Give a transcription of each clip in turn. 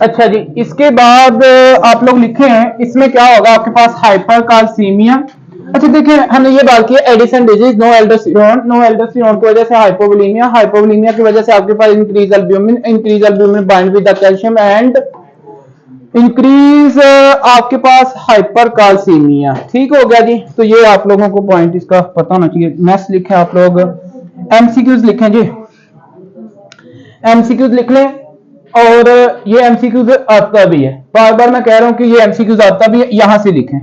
अच्छा जी, इसके बाद आप लोग लिखे हैं, इसमें क्या होगा आपके पास हाइपरकाल्सीमिया। अच्छा देखिए, हमने ये बात की है Addison disease, no aldosterone, no aldosterone की वजह से हाइपोवोलीमिया, हाइपोवोलीमिया की वजह से आपके पास increase albumin bind with the calcium and increase आपके पास हाइपरकाल्सीमिया। ठीक हो गया जी। तो ये आप लोगों को पॉइंट इसका पता होना चाहिए। नेक्स्ट लिखें आप लोग, एमसीक्यूज लिखें जी, एमसीक्यूज लिख लें। और ये एमसीक्यूज आता भी है, बार बार मैं कह रहा हूं कि ये एमसीक्यूज आता भी है, यहां से लिखें।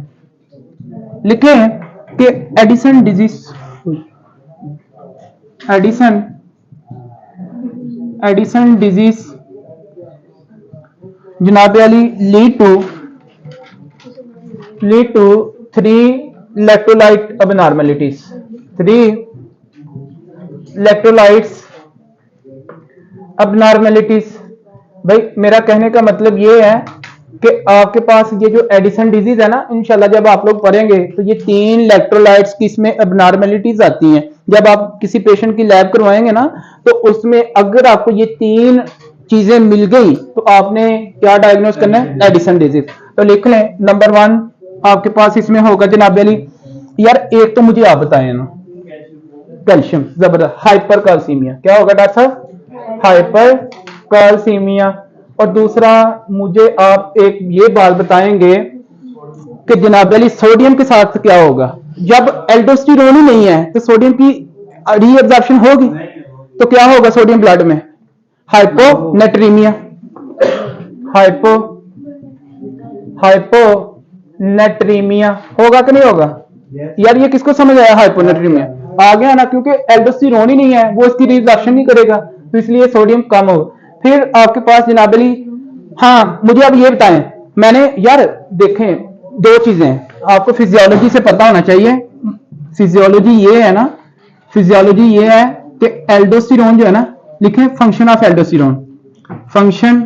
लिखें कि Addison disease, Addison Addison disease जनाब अली lead to 3 electrolyte abnormalities, 3 electrolytes abnormalities। भाई मेरा कहने का मतलब ये है कि आपके पास ये जो एडिसन डिजीज है ना, इंशाल्लाह जब आप लोग पढ़ेंगे तो ये 3 इलेक्ट्रोलाइट्स की इसमें abnormalities आती हैं। जब आप किसी पेशेंट की लैब करवाएंगे ना, तो उसमें अगर आपको ये 3 चीजें मिल गई तो आपने क्या डायग्नोस करना है, एडिसन डिजीज। तो लिख लें, नंबर 1 आपके पास इसमें होगा जनाब अली, यार एक तो मुझे आप बताएं ना, कैल्शियम, जबरदस्त, हाइपरकाल्सीमिया। क्या होगा डॉक्टर साहब, हाइपरकाल्सीमिया। और दूसरा मुझे आप एक ये बात बताएंगे कि जनाब अली सोडियम के साथ क्या होगा। जब एल्डोस्टेरोन ही नहीं है तो सोडियम की रीअब्जॉर्प्शन होगी, तो क्या होगा सोडियम ब्लड में, हाइपोनेट्रीमिया, हाइपोनेट्रीमिया होगा कि नहीं होगा। यार ये किसको समझ आया, हाइपोनेट्रीमिया आ गया ना, क्योंकि एल्डोस्टेरोन ही नहीं है, वो इसकी रीअब्जॉर्प्शन नहीं करेगा, तो इसलिए सोडियम कम होगा। फिर आपके पास जनाब अली, हाँ मुझे अब ये बताएं, मैंने यार देखें 2 चीजें आपको फिजियोलॉजी से पता होना चाहिए। फिजियोलॉजी ये है ना, फिजियोलॉजी ये है कि एल्डोस्टेरोन जो है ना, लिखें function of aldosterone, function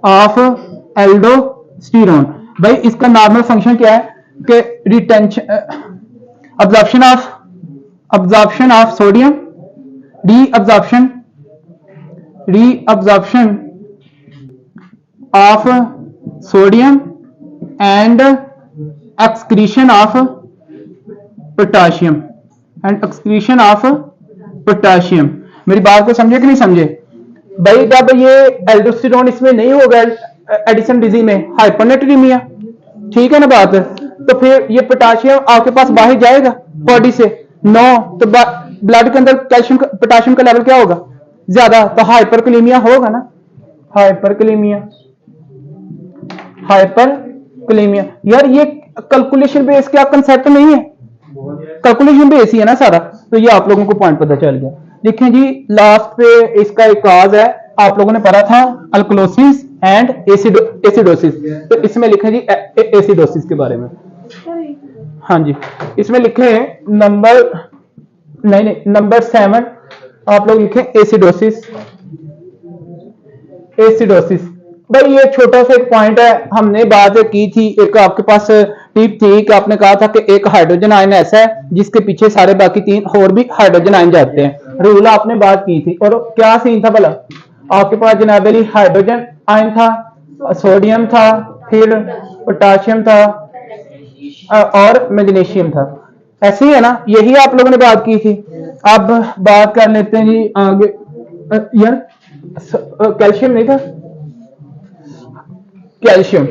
of aldosterone. भाई इसका नॉर्मल फंक्शन क्या है कि retention, absorption of sodium, reabsorption of sodium and excretion of potassium, मेरी बात को समझे कि नहीं समझे। भाई जब ये एल्डोस्टेरोन इसमें नहीं होगा एडिसन डिजीज में, हाइपोनेट्रीमिया, ठीक है ना बात, तो फिर ये पोटाशियम आपके पास बाहर जाएगा बॉडी से, नो, तो ब्लड के अंदर कैल्शियम पोटाशियम का लेवल क्या होगा, ज्यादा, तो हाइपरकलीमिया होगा ना, हाइपरकलीमिया। यार ये कैलकुलेशन बेस क्या कंसेप्ट नहीं है, कैलकुलेशन बेस ही है ना सारा। तो ये आप लोगों को पॉइंट पता चल गया। देखें जी, लास्ट पे इसका एक काज है, आप लोगों ने पढ़ा था अल्कलोसिस एंड एसिडोसिस, तो इसमें लिखें जी एसिडोसिस के बारे में। हाँ जी, इसमें लिखे नंबर 7 आप लोग लिखें एसिडोसिस। भाई ये छोटा सा एक पॉइंट है, हमने बात की थी, एक आपके पास टिप थी कि आपने कहा था कि एक हाइड्रोजन आयन ऐसा है जिसके पीछे सारे बाकी 3 और भी हाइड्रोजन आयन जाते हैं, रूल आपने बात की थी। और क्या सीन था भला, आपके पास जनाब अली हाइड्रोजन आयन था, सोडियम था, फिर पोटाशियम था और मैग्नीशियम था, ऐसे ही है ना, यही आप लोगों ने बात की थी। अब बात कर लेते हैं जी आगे, यार कैल्शियम नहीं था, कैल्शियम।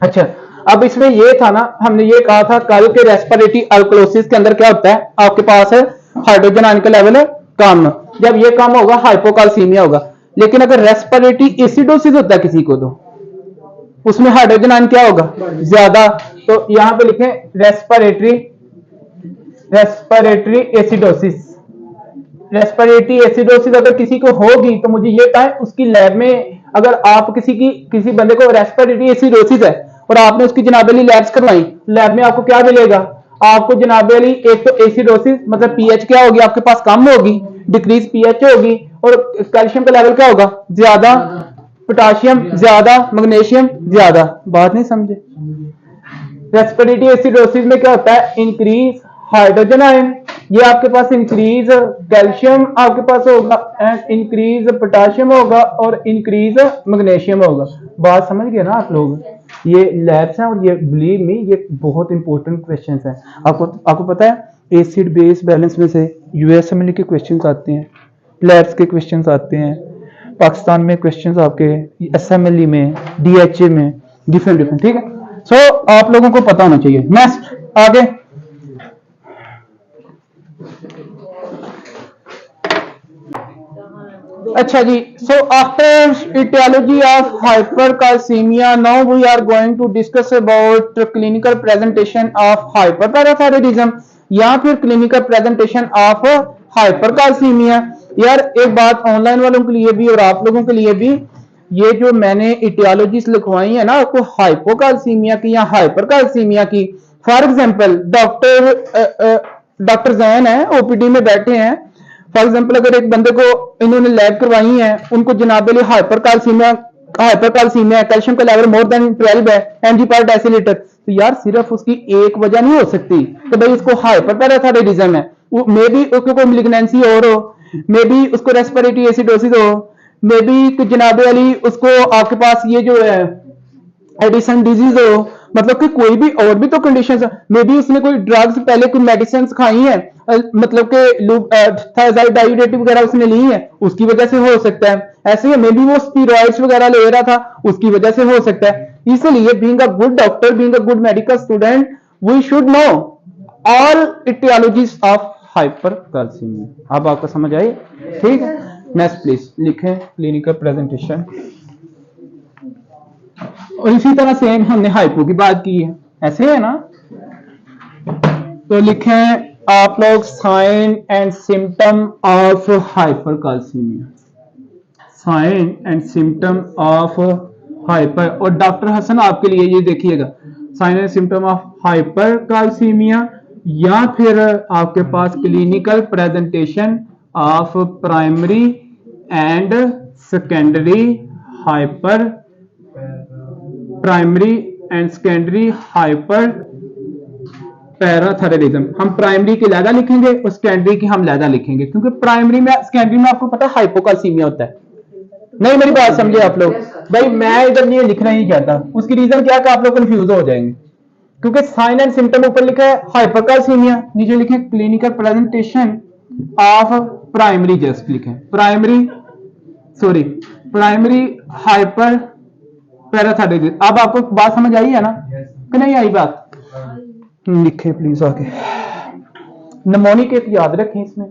अच्छा, अब इसमें ये था ना, हमने ये कहा था कल के रेस्पिरेटरी अल्कलोसिस के अंदर क्या होता है, आपके पास है हाइड्रोजन आयन का लेवल है कम, जब ये कम होगा हाइपोकाल्सीमिया होगा। लेकिन अगर रेस्पिरेटरी एसिडोसिस होता है किसी को, तो उसमें हाइड्रोजन आयन क्या होगा, ज्यादा। तो यहां पे लिखें रेस्पिरेटरी एसिडोसिस अगर किसी को होगी तो मुझे ये बताएं, उसकी लैब में अगर आप किसी बंदे को रेस्पिरेटरी एसिडोसिस है और आपने उसकी जनाबेली लैब्स करवाई, लैब में आपको क्या मिलेगा, आपको जनाबेली एक तो एसिडोसिस मतलब पीएच क्या होगी आपके पास, कम होगी, डिक्रीज पीएच होगी, और कैल्शियम का लेवल क्या होगा, ज्यादा, पोटाशियम ज्यादा, मैग्नीशियम ज्यादा। बात नहीं समझे। रेस्पिरेटरी एसिडोसिस में क्या होता है, इंक्रीज हाइड्रोजन आयन ये आपके पास इंक्रीज कैल्शियम आपके पास होगा एंड इंक्रीज पोटाशियम होगा और इंक्रीज मैग्नीशियम होगा। बात समझ गए ना आप लोग? ये लैब्स हैं और ये बिलीव मी ये बहुत इंपॉर्टेंट क्वेश्चंस हैं। आपको पता है एसिड बेस बैलेंस में से यूएसएमएल के क्वेश्चंस आते हैं, लैब्स के क्वेश्चंस आते हैं, पाकिस्तान में क्वेश्चंस आपके एसएमएलई में, डीएचए में, डिफरेंट, ठीक है। सो आप लोगों को पता होना चाहिए। नेक्स्ट आगे, अच्छा जी। So after etiology of hypercalcemia, now we are going to discuss about clinical presentation of hyperparathyroidism या फिर clinical presentation of hypercalcemia। यार एक बात ऑनलाइन वालों के लिए भी और आप लोगों के लिए भी, ये जो मैंने इटियोलॉजीज लिखवाई है ना आपको हाइपोकाल्सीमिया की या हाइपरकाल्सीमिया की, फॉर एग्जांपल डॉक्टर जैन है ओपीडी में बैठे हैं, फॉर एग्जांपल अगर एक बंदे को इन्होंने लैब करवाई है, उनको जनाब हाइपरकाल्सीमिया कैल्शियम का लेवल मोर देन 12 है mg पर डेसीलीटर, तो यार सिर्फ उसकी एक वजह नहीं हो सकती कि भाई इसको हाइपरपैराथायरॉयडिज्म है। मे बी उसको कोई मिलिग्नेंसी और हो, मे बी उसको रेस्पिरेटरी एसिडोसिस हो, मे बी जनाब अली उसको आपके पास ये जो है एडिसन डिजीज हो, मतलब कि कोई भी और भी तो कंडीशंस, मे बी उसने कोई ड्रग्स पहले कोई मेडिसिन खाई है, मतलब कि थायराइड डायूरेटिक वगैरह उसने ली है, उसकी वजह से हो सकता है। ऐसे ही मे बी वो स्टीरॉइड्स वगैरह ले रहा था, उसकी वजह से हो सकता है। इसलिए being a good doctor, being a good medical student, we should know all etiologies of hypercalcemia. अब आपको समझ आई? ठीक है। नेक्स्ट प्लीज लिखें क्लिनिकल प्रेजेंटेशन। और इसी तरह सेम हमने हाइपो की बात की है, ऐसे है ना, तो लिखें आप लोग sign and symptom of hypercalcemia, sign and symptom of hyper. और डॉक्टर हसन आपके लिए ये देखिएगा sign and symptom of hypercalcemia या फिर आपके पास clinical presentation of primary and secondary hyper, primary and secondary hyper parathyroidism. हम प्राइमरी की लैदा लिखेंगे और सेकेंडरी की हम लैदा लिखेंगे, क्योंकि प्राइमरी में सेकेंडरी में आपको पता है हाइपोकाल्सीमिया होता है। नहीं मेरी बात समझे आप लोग? भाई मैं इधर ये लिखना ही चाहता, उसकी रीजन क्या है कि आप लोग कंफ्यूज हो जाएंगे, क्योंकि साइन एंड सिम्टम ऊपर लिखा है हाइपरकाल्सीमिया, नीचे लिखे clinical presentation of primary, just लिखें primary, sorry primary hyper parathyroidism. अब आपको बात समझ आई है ना कि नहीं आई बात? लिखे प्लीज आगे। निमोनिक एक याद रखें, इसमें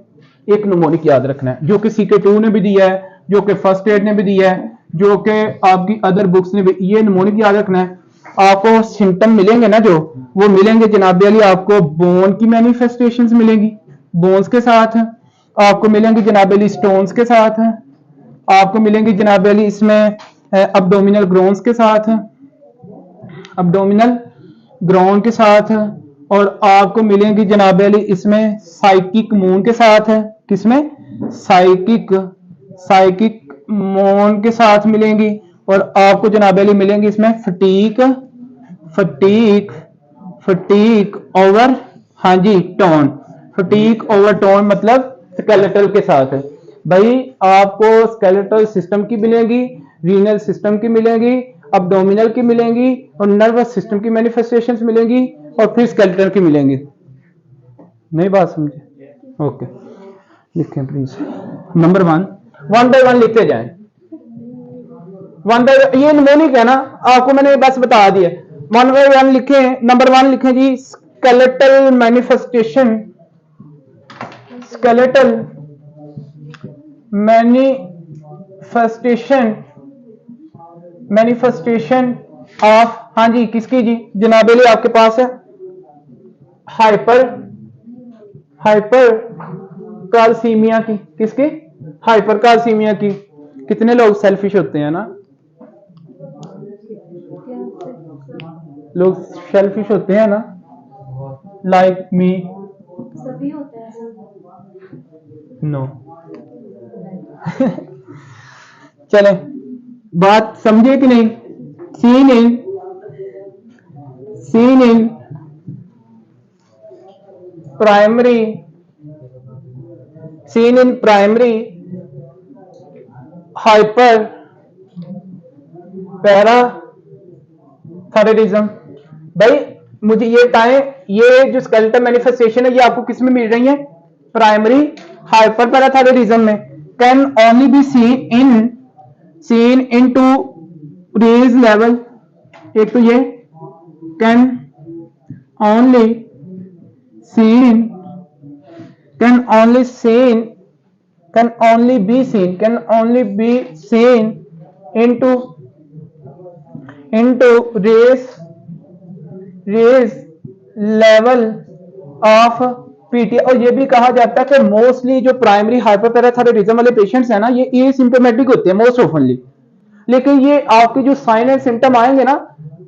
एक निमोनिक याद रखना है जो कि CK2 ने भी दिया है, जो कि फर्स्ट एड ने भी दिया है, जो कि आपकी अदर बुक्स ने भी, ये निमोनिक याद रखना है। आपको सिम्टम मिलेंगे ना जो वो मिलेंगे जनाब अली, आपको बोन की मैनिफेस्टेशंस मिलेंगी बोन्स के साथ, आपको मिलेंगे जनाब अली स्टोन्स के साथ, आपको मिलेंगी जनाब अली इसमें अब्डोमिनल ग्रोन्स के साथ, अब्डोमिनल ग्रोन के साथ, और आपको मिलेंगी जनाब अली इसमें साइकिक मून के साथ है, किसमें? साइकिक मून के साथ मिलेंगी, और आपको जनाब अली मिलेंगी इसमें फटीक ओवर, हाँ जी टोन, फटीक ओवर टोन मतलब स्केलेटल के साथ है। भाई आपको स्केलेटल सिस्टम की मिलेंगी, रीनल सिस्टम की मिलेंगी, अब्डोमिनल की मिलेंगी, और नर्वस सिस्टम की मैनिफेस्टेशंस मिलेंगी, और फिर स्केलेटल की मिलेंगी। नहीं बात समझे? ओके लिखें please. Number one by one लिखते जाएं, वन बाय, ये निमोनिक है ना, आपको मैंने बस बता दिया। वन बाय वन लिखें। नंबर वन लिखें जी skeletal manifestation, skeletal manifestation of, हाँ जी किसकी जी जनाबेली आपके पास है हाइपरकाल्सीमिया की, किसकी? हाइपरकाल्सीमिया की। कितने लोग सेल्फिश होते हैं ना, लोग सेल्फिश होते हैं ना, लाइक मी, सभी होते हैं नो। चले बात समझे कि नहीं? Seen in primary seen in primary hyper parathyroidism. भाई मुझे ये बताएं, ये जो स्केलेटल मैनिफेस्टेशन है ये आपको किस में मिल रही है? प्राइमरी हाइपर पैराथायरॉयडिज्म में। Can only be seen into raise level. एक तो ये can only seen can only be seen into raise level of PT. और ये भी कहा जाता है कि मोस्टली जो प्राइमरी हाइपरपैराथायरॉयडिज्म वाले पेशेंट्स हैं ना, ये एसिम्प्टोमेटिक होते हैं मोस्ट ऑफनली। लेकिन ये आपके जो साइन एंड सिम्टम आएंगे ना,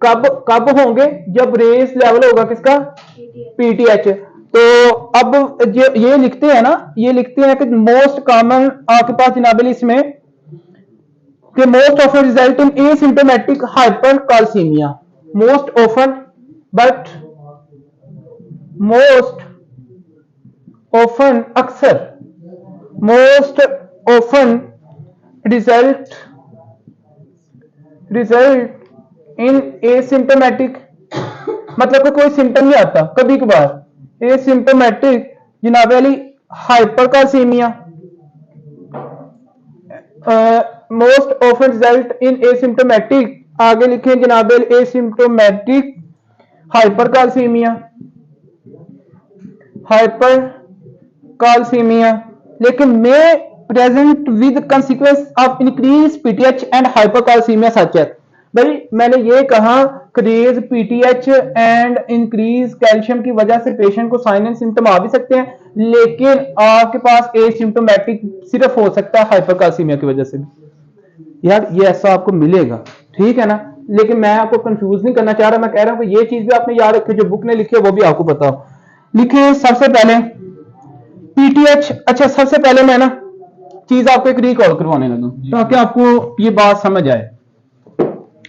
कब होंगे? जब रेस लेवल होगा किसका? पीटीएच। तो अब ये लिखते हैं ना, ये लिखते हैं कि मोस्ट कॉमन आपके पास जनाब इसमें कि most often result in asymptomatic hypercalcemia. Most often, but most often, अक्सर, most often result in asymptomatic, मतलब कि कोई सिम्टम नहीं आता, कभी कभार एसिम्प्टोमेटिक जनाब अली hypercalcemia. Most often result in asymptomatic, आगे लिखें जनाब एसिम्प्टोमेटिक हाइपरकाल्सीमिया, लेकिन may present with consequence of increase PTH and hypercalcemia सच है। भाई मैंने ये कहा increase PTH and increase calcium की वजह से पेशेंट को साइन एंड सिम्टम आ भी सकते हैं, लेकिन आपके पास एसिम्प्टोमेटिक सिर्फ हो सकता है हाइपरकाल्सीमिया की वजह से भी। यार ये ऐसा आपको मिलेगा, ठीक है ना? लेकिन मैं आपको कंफ्यूज नहीं करना चाह रहा, मैं कह रहा हूं कि ये चीज भी आपने याद रखी, जो बुक ने लिखी है वो भी आपको पता हो। लिखे सबसे पहले पीटीएच। अच्छा सबसे पहले मैं ना चीज आपको एक रिकॉल करवाने लगा ताकि आपको ये बात समझ आए।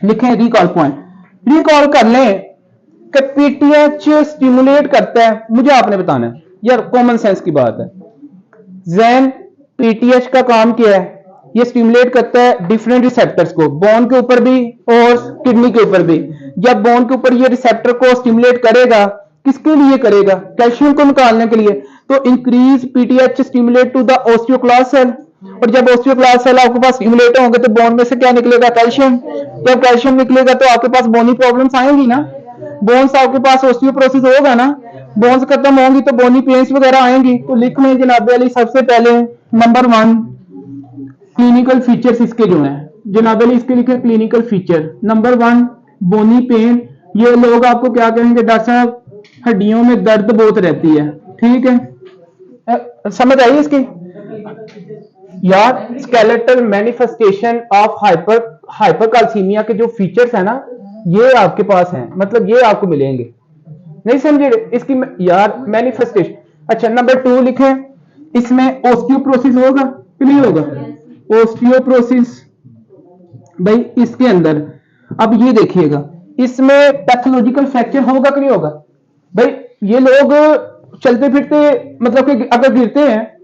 लिखें रिकॉल पॉइंट, रिकॉल कर लें कि पीटीएच स्टिमुलेट करता है, मुझे आपने बताना है यार, कॉमन सेंस की बात है। जैन पीटीएच का काम क्या है? ये स्टिमुलेट करता है डिफरेंट रिसेप्टर्स को, बोन के ऊपर भी और किडनी के ऊपर भी। जब बोन के ऊपर ये रिसेप्टर को स्टिमुलेट करेगा, किसके लिए करेगा? कैल्शियम को निकालने के लिए। तो increase PTH stimulate to the osteoclast cell, और जब ओस्टियोक्लास्ट सेल आपके पास स्टिमुलेट होंगे तो बोन में से क्या निकलेगा? कैल्शियम। जब कैल्शियम निकलेगा तो आपके पास बोनी प्रॉब्लम्स आएंगी ना, बोन्स आपके पास ओस्टियोप्रोसिस होगा ना, बोन्स खत्म होंगी तो बोनी पेन्स वगैरह आएंगी। तो लिख लें जनाब अली सबसे पहले नंबर 1 क्लिनिकल फीचर्स इसके जो हैं जनाब अली, इसके लिखे क्लिनिकल फीचर। नंबर 1 बोनी पेन। ये लोग आपको क्या कहेंगे? डॉक्टर साहब हड्डियों में दर्द बहुत रहती है, ठीक है, समझ आई इसकी? यार स्केलेटल मैनिफेस्टेशन ऑफ हाइपरकाल्सीमिया के जो फीचर्स है ना, ये आपके पास हैं, मतलब ये आपको मिलेंगे, नहीं समझे इसकी यार मैनिफेस्टेशन। अच्छा नंबर 2 लिखें, इसमें ओस्टियोप्रोसिस होगा कि नहीं होगा? ओस्टियोप्रोसिस भाई इसके अंदर, अब ये देखिएगा इसमें पैथोलॉजिकल फ्रैक्चर होगा कि नहीं होगा? भाई ये लोग चलते फिरते मतलब कि अगर गिरते हैं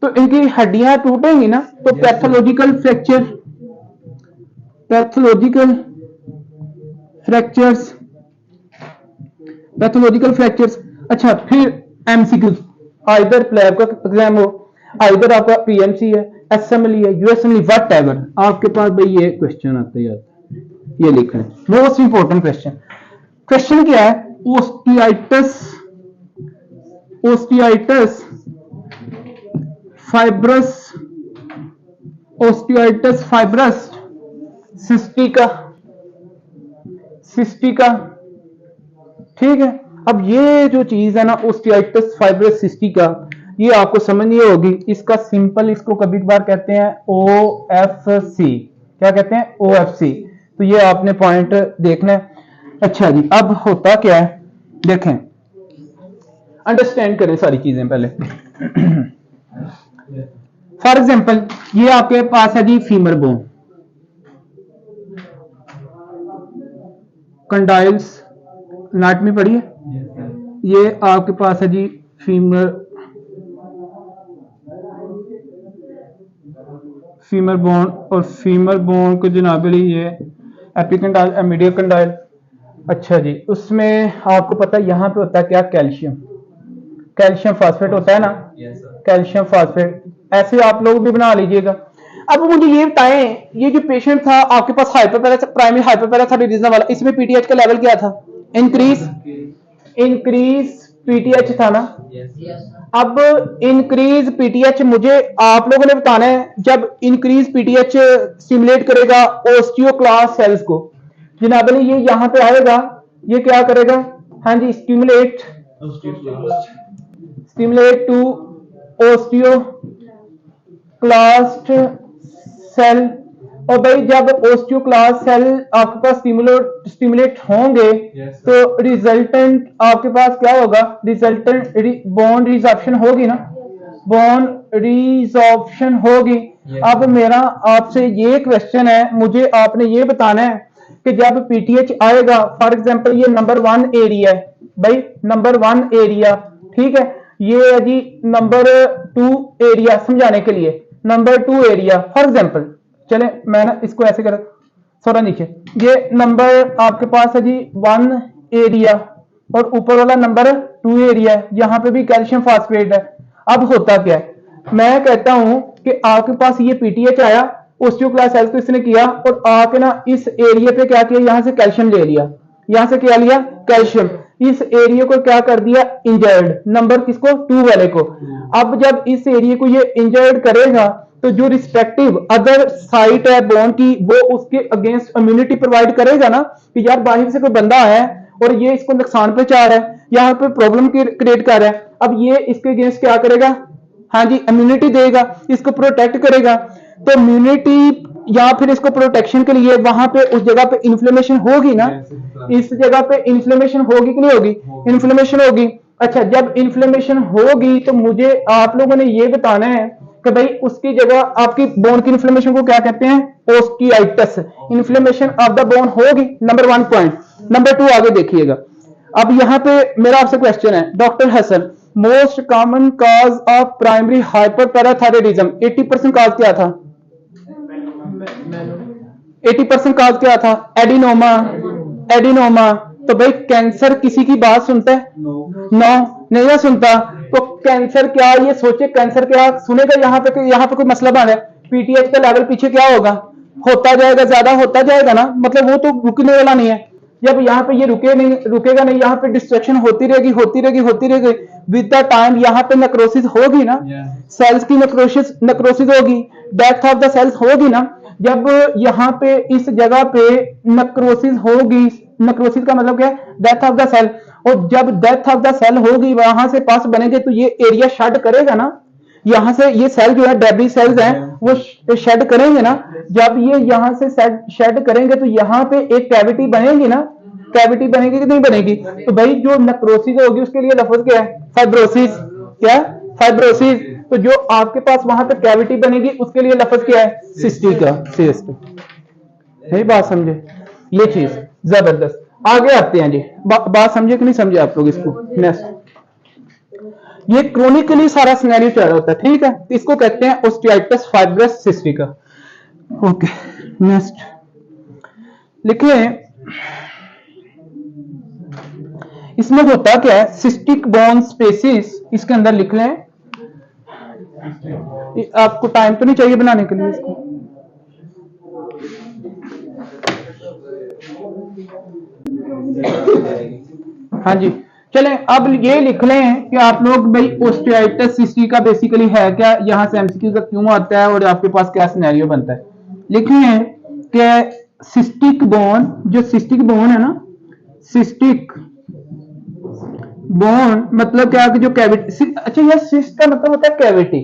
तो इनकी हड्डियां टूटेंगी ना, तो पैथोलॉजिकल फ्रैक्चर्स। अच्छा फिर एमसीक्यू, आइदर प्लेब का एग्जाम हो, आइदर आपका पीएमसी है, एसएमएल है, यूएसएमएल, वट एवर आपके पास भाई ये क्वेश्चन आता है यार, ये लिख रहे हैं मोस्ट इंपॉर्टेंट क्वेश्चन क्या है? ओस्टियाइटिस फाइब्रस सिस्टिका, ठीक है। अब ये जो चीज है ना ओस्टियाइटिस फाइब्रस सिस्टिका, ये आपको समझनी होगी। इसका सिंपल इसको कभी कभार कहते हैं ओएफसी। क्या कहते हैं? ओएफसी। तो ये आपने पॉइंट देखना है। अच्छा जी, अब होता क्या है देखें, अंडरस्टैंड करें सारी चीजें पहले। फॉर एग्जांपल ये आपके पास है जी फीमर बोन, कंडाइल्स एनाटॉमी पढ़ी है। ये आपके पास है जी फीमर फीमर बोन, और फीमर बोन को जनाब अली ये एपिकंडाइल, मीडियल कंडाइल। अच्छा जी, उसमें आपको पता है यहाँ पे होता है क्या, कैल्शियम, कैल्शियम फास्फेट होता है ना, कैल्शियम फास्फेट, ऐसे आप लोग भी बना लीजिएगा। अब मुझे ये बताएं, ये जो पेशेंट था आपके पास प्राइमरी हाइपरपैराथायरॉयडिज्म वाला, इसमें पीटीएच का लेवल क्या था, इंक्रीज पीटीएच था ना। अब इंक्रीज पीटीएच मुझे आप लोगों ने बताना है, जब इंक्रीज पीटीएच स्टिमुलेट करेगा ओस्टियोक्लास्ट सेल्स को, जनाब अली ये यहां पे आएगा, ये क्या करेगा, हाँ जी, स्टिमुलेट टू ओस्टियोक्लास्ट सेल। और भाई जब ओस्टियोक्लास्ट सेल आपके पास स्टिमुलेट होंगे तो रिजल्टेंट आपके पास क्या होगा, रिजल्टेंट बोन रिजॉर्प्शन होगी ना, बोन रिजॉर्प्शन होगी। अब मेरा आपसे ये क्वेश्चन है, मुझे आपने ये बताना है कि जब पीटीएच आएगा, फॉर एग्जांपल ये नंबर 1 एरिया है भाई, नंबर 1 एरिया, ठीक है, ये है जी नंबर 2 एरिया, समझाने के लिए नंबर 2 एरिया फॉर एग्जांपल, चले मैं ना इसको ऐसे कर, थोड़ा नीचे, ये नंबर आपके पास है जी 1 एरिया और ऊपर वाला नंबर 2 एरिया है, यहां पे भी कैल्शियम फास्फेट है। अब होता क्या है, मैं कहता हूं कि आपके पास ये पीटीएच आया, ओस्टियोक्लास्ट सेल्स को इसने किया और आके ना इस एरिया पे क्या किया, यहां से कैल्शियम ले लिया, यहां से क्या लिया, कैल्शियम, इस एरिया को क्या कर दिया, इंजर्ड, नंबर किसको, 2 वाले को। अब जब इस एरिया को ये इंजर्ड करेगा तो जो रिस्पेक्टिव अदर साइट है बोन की, वो उसके अगेंस्ट इम्यूनिटी प्रोवाइड करेगा ना, कि यार बाहर से कोई बंदा है और ये इसको नुकसान पहुंचा रहा है, यहाँ पे प्रॉब्लम क्रिएट कर रहा है, अब ये इसके अगेंस्ट क्या करेगा, हाँ जी, इम्यूनिटी देगा, इसको प्रोटेक्ट करेगा। तो इम्यूनिटी या फिर इसको प्रोटेक्शन के लिए वहां पे उस जगह पे इन्फ्लेमेशन होगी ना, इस जगह पे इन्फ्लेमेशन होगी कि नहीं होगी, इन्फ्लेमेशन होगी। अच्छा, जब इन्फ्लेमेशन होगी तो मुझे आप लोगों ने ये बताना है कि भाई उसकी जगह आपकी बोन की इन्फ्लेमेशन को क्या कहते हैं, ओस्टियाइटिस, इन्फ्लेमेशन ऑफ द बोन होगी, नंबर 1 पॉइंट। नंबर 2 आगे देखिएगा। अब यहां पे मेरा आपसे क्वेश्चन है, doctor Hasan, most common cause of primary hyperparathyroidism 80% cause क्या था, 80% कॉज क्या था, एडिनोमा, एडिनोमा। तो भाई कैंसर किसी की बात सुनता है, नो नहीं ना सुनता, तो कैंसर क्या, ये सोचे कैंसर क्या सुनेगा, यहाँ पे कोई मसला बन रहा है, पीटीएच का लेवल पीछे क्या होगा, होता जाएगा, ज्यादा होता जाएगा ना, मतलब वो तो रुकने वाला नहीं है। जब यहाँ पे ये रुकेगा नहीं, यहाँ पे डिस्ट्रक्शन होती रहेगी विद द टाइम, यहाँ पे नेक्रोसिस होगी ना, सेल्स की नेक्रोसिस होगी, डेथ ऑफ द सेल्स होगी ना। जब यहाँ पे इस जगह पे नेक्रोसिस होगी, नेक्रोसिस का मतलब क्या है, डेथ ऑफ द सेल, और जब डेथ ऑफ द सेल होगी वहां से पास बनेंगे तो ये एरिया शेड करेगा ना, यहां से ये सेल जो है डेब्री सेल्स हैं वो शेड करेंगे ना, जब ये यहां से शेड करेंगे तो यहाँ पे एक कैविटी बनेगी ना, कैविटी बनेगी कि नहीं बनेगी, तो भाई जो नेक्रोसिस होगी उसके लिए लफ्ज क्या है, फाइब्रोसिस, क्या, फाइब्रोसिस। तो जो आपके पास वहां पे कैविटी बनेगी उसके लिए लफ्ज क्या है, सिस्टिका, नहीं बात समझे, ये चीज जबरदस्त। आगे आते हैं जी, बात समझे कि नहीं समझे आप लोग इसको। नेक्स्ट, ये क्रोनिकली सारा सिनेरियो चल रहा होता है, ठीक है, इसको कहते हैं ओस्टियाइटिस फाइब्रस सिस्टिका। ओके, नेक्स्ट लिखिए, इसमें होता क्या है, सिस्टिक बोन स्पेसिस, इसके अंदर लिख लें, आपको टाइम तो नहीं चाहिए बनाने के लिए इसको, हाँ जी, चलें अब ये लिख लें कि आप लोग भाई ओस्टियाइटिस सिस्टिका बेसिकली है क्या, यहां से एमसीक्यू का क्यों आता है और आपके पास क्या सिनेरियो बनता है। लिखिए कि सिस्टिक बोन, जो सिस्टिक बोन है ना, सिस्टिक बोन मतलब क्या कि जो कैविटी, अच्छा यह सिस्ट का मतलब होता है कैविटी,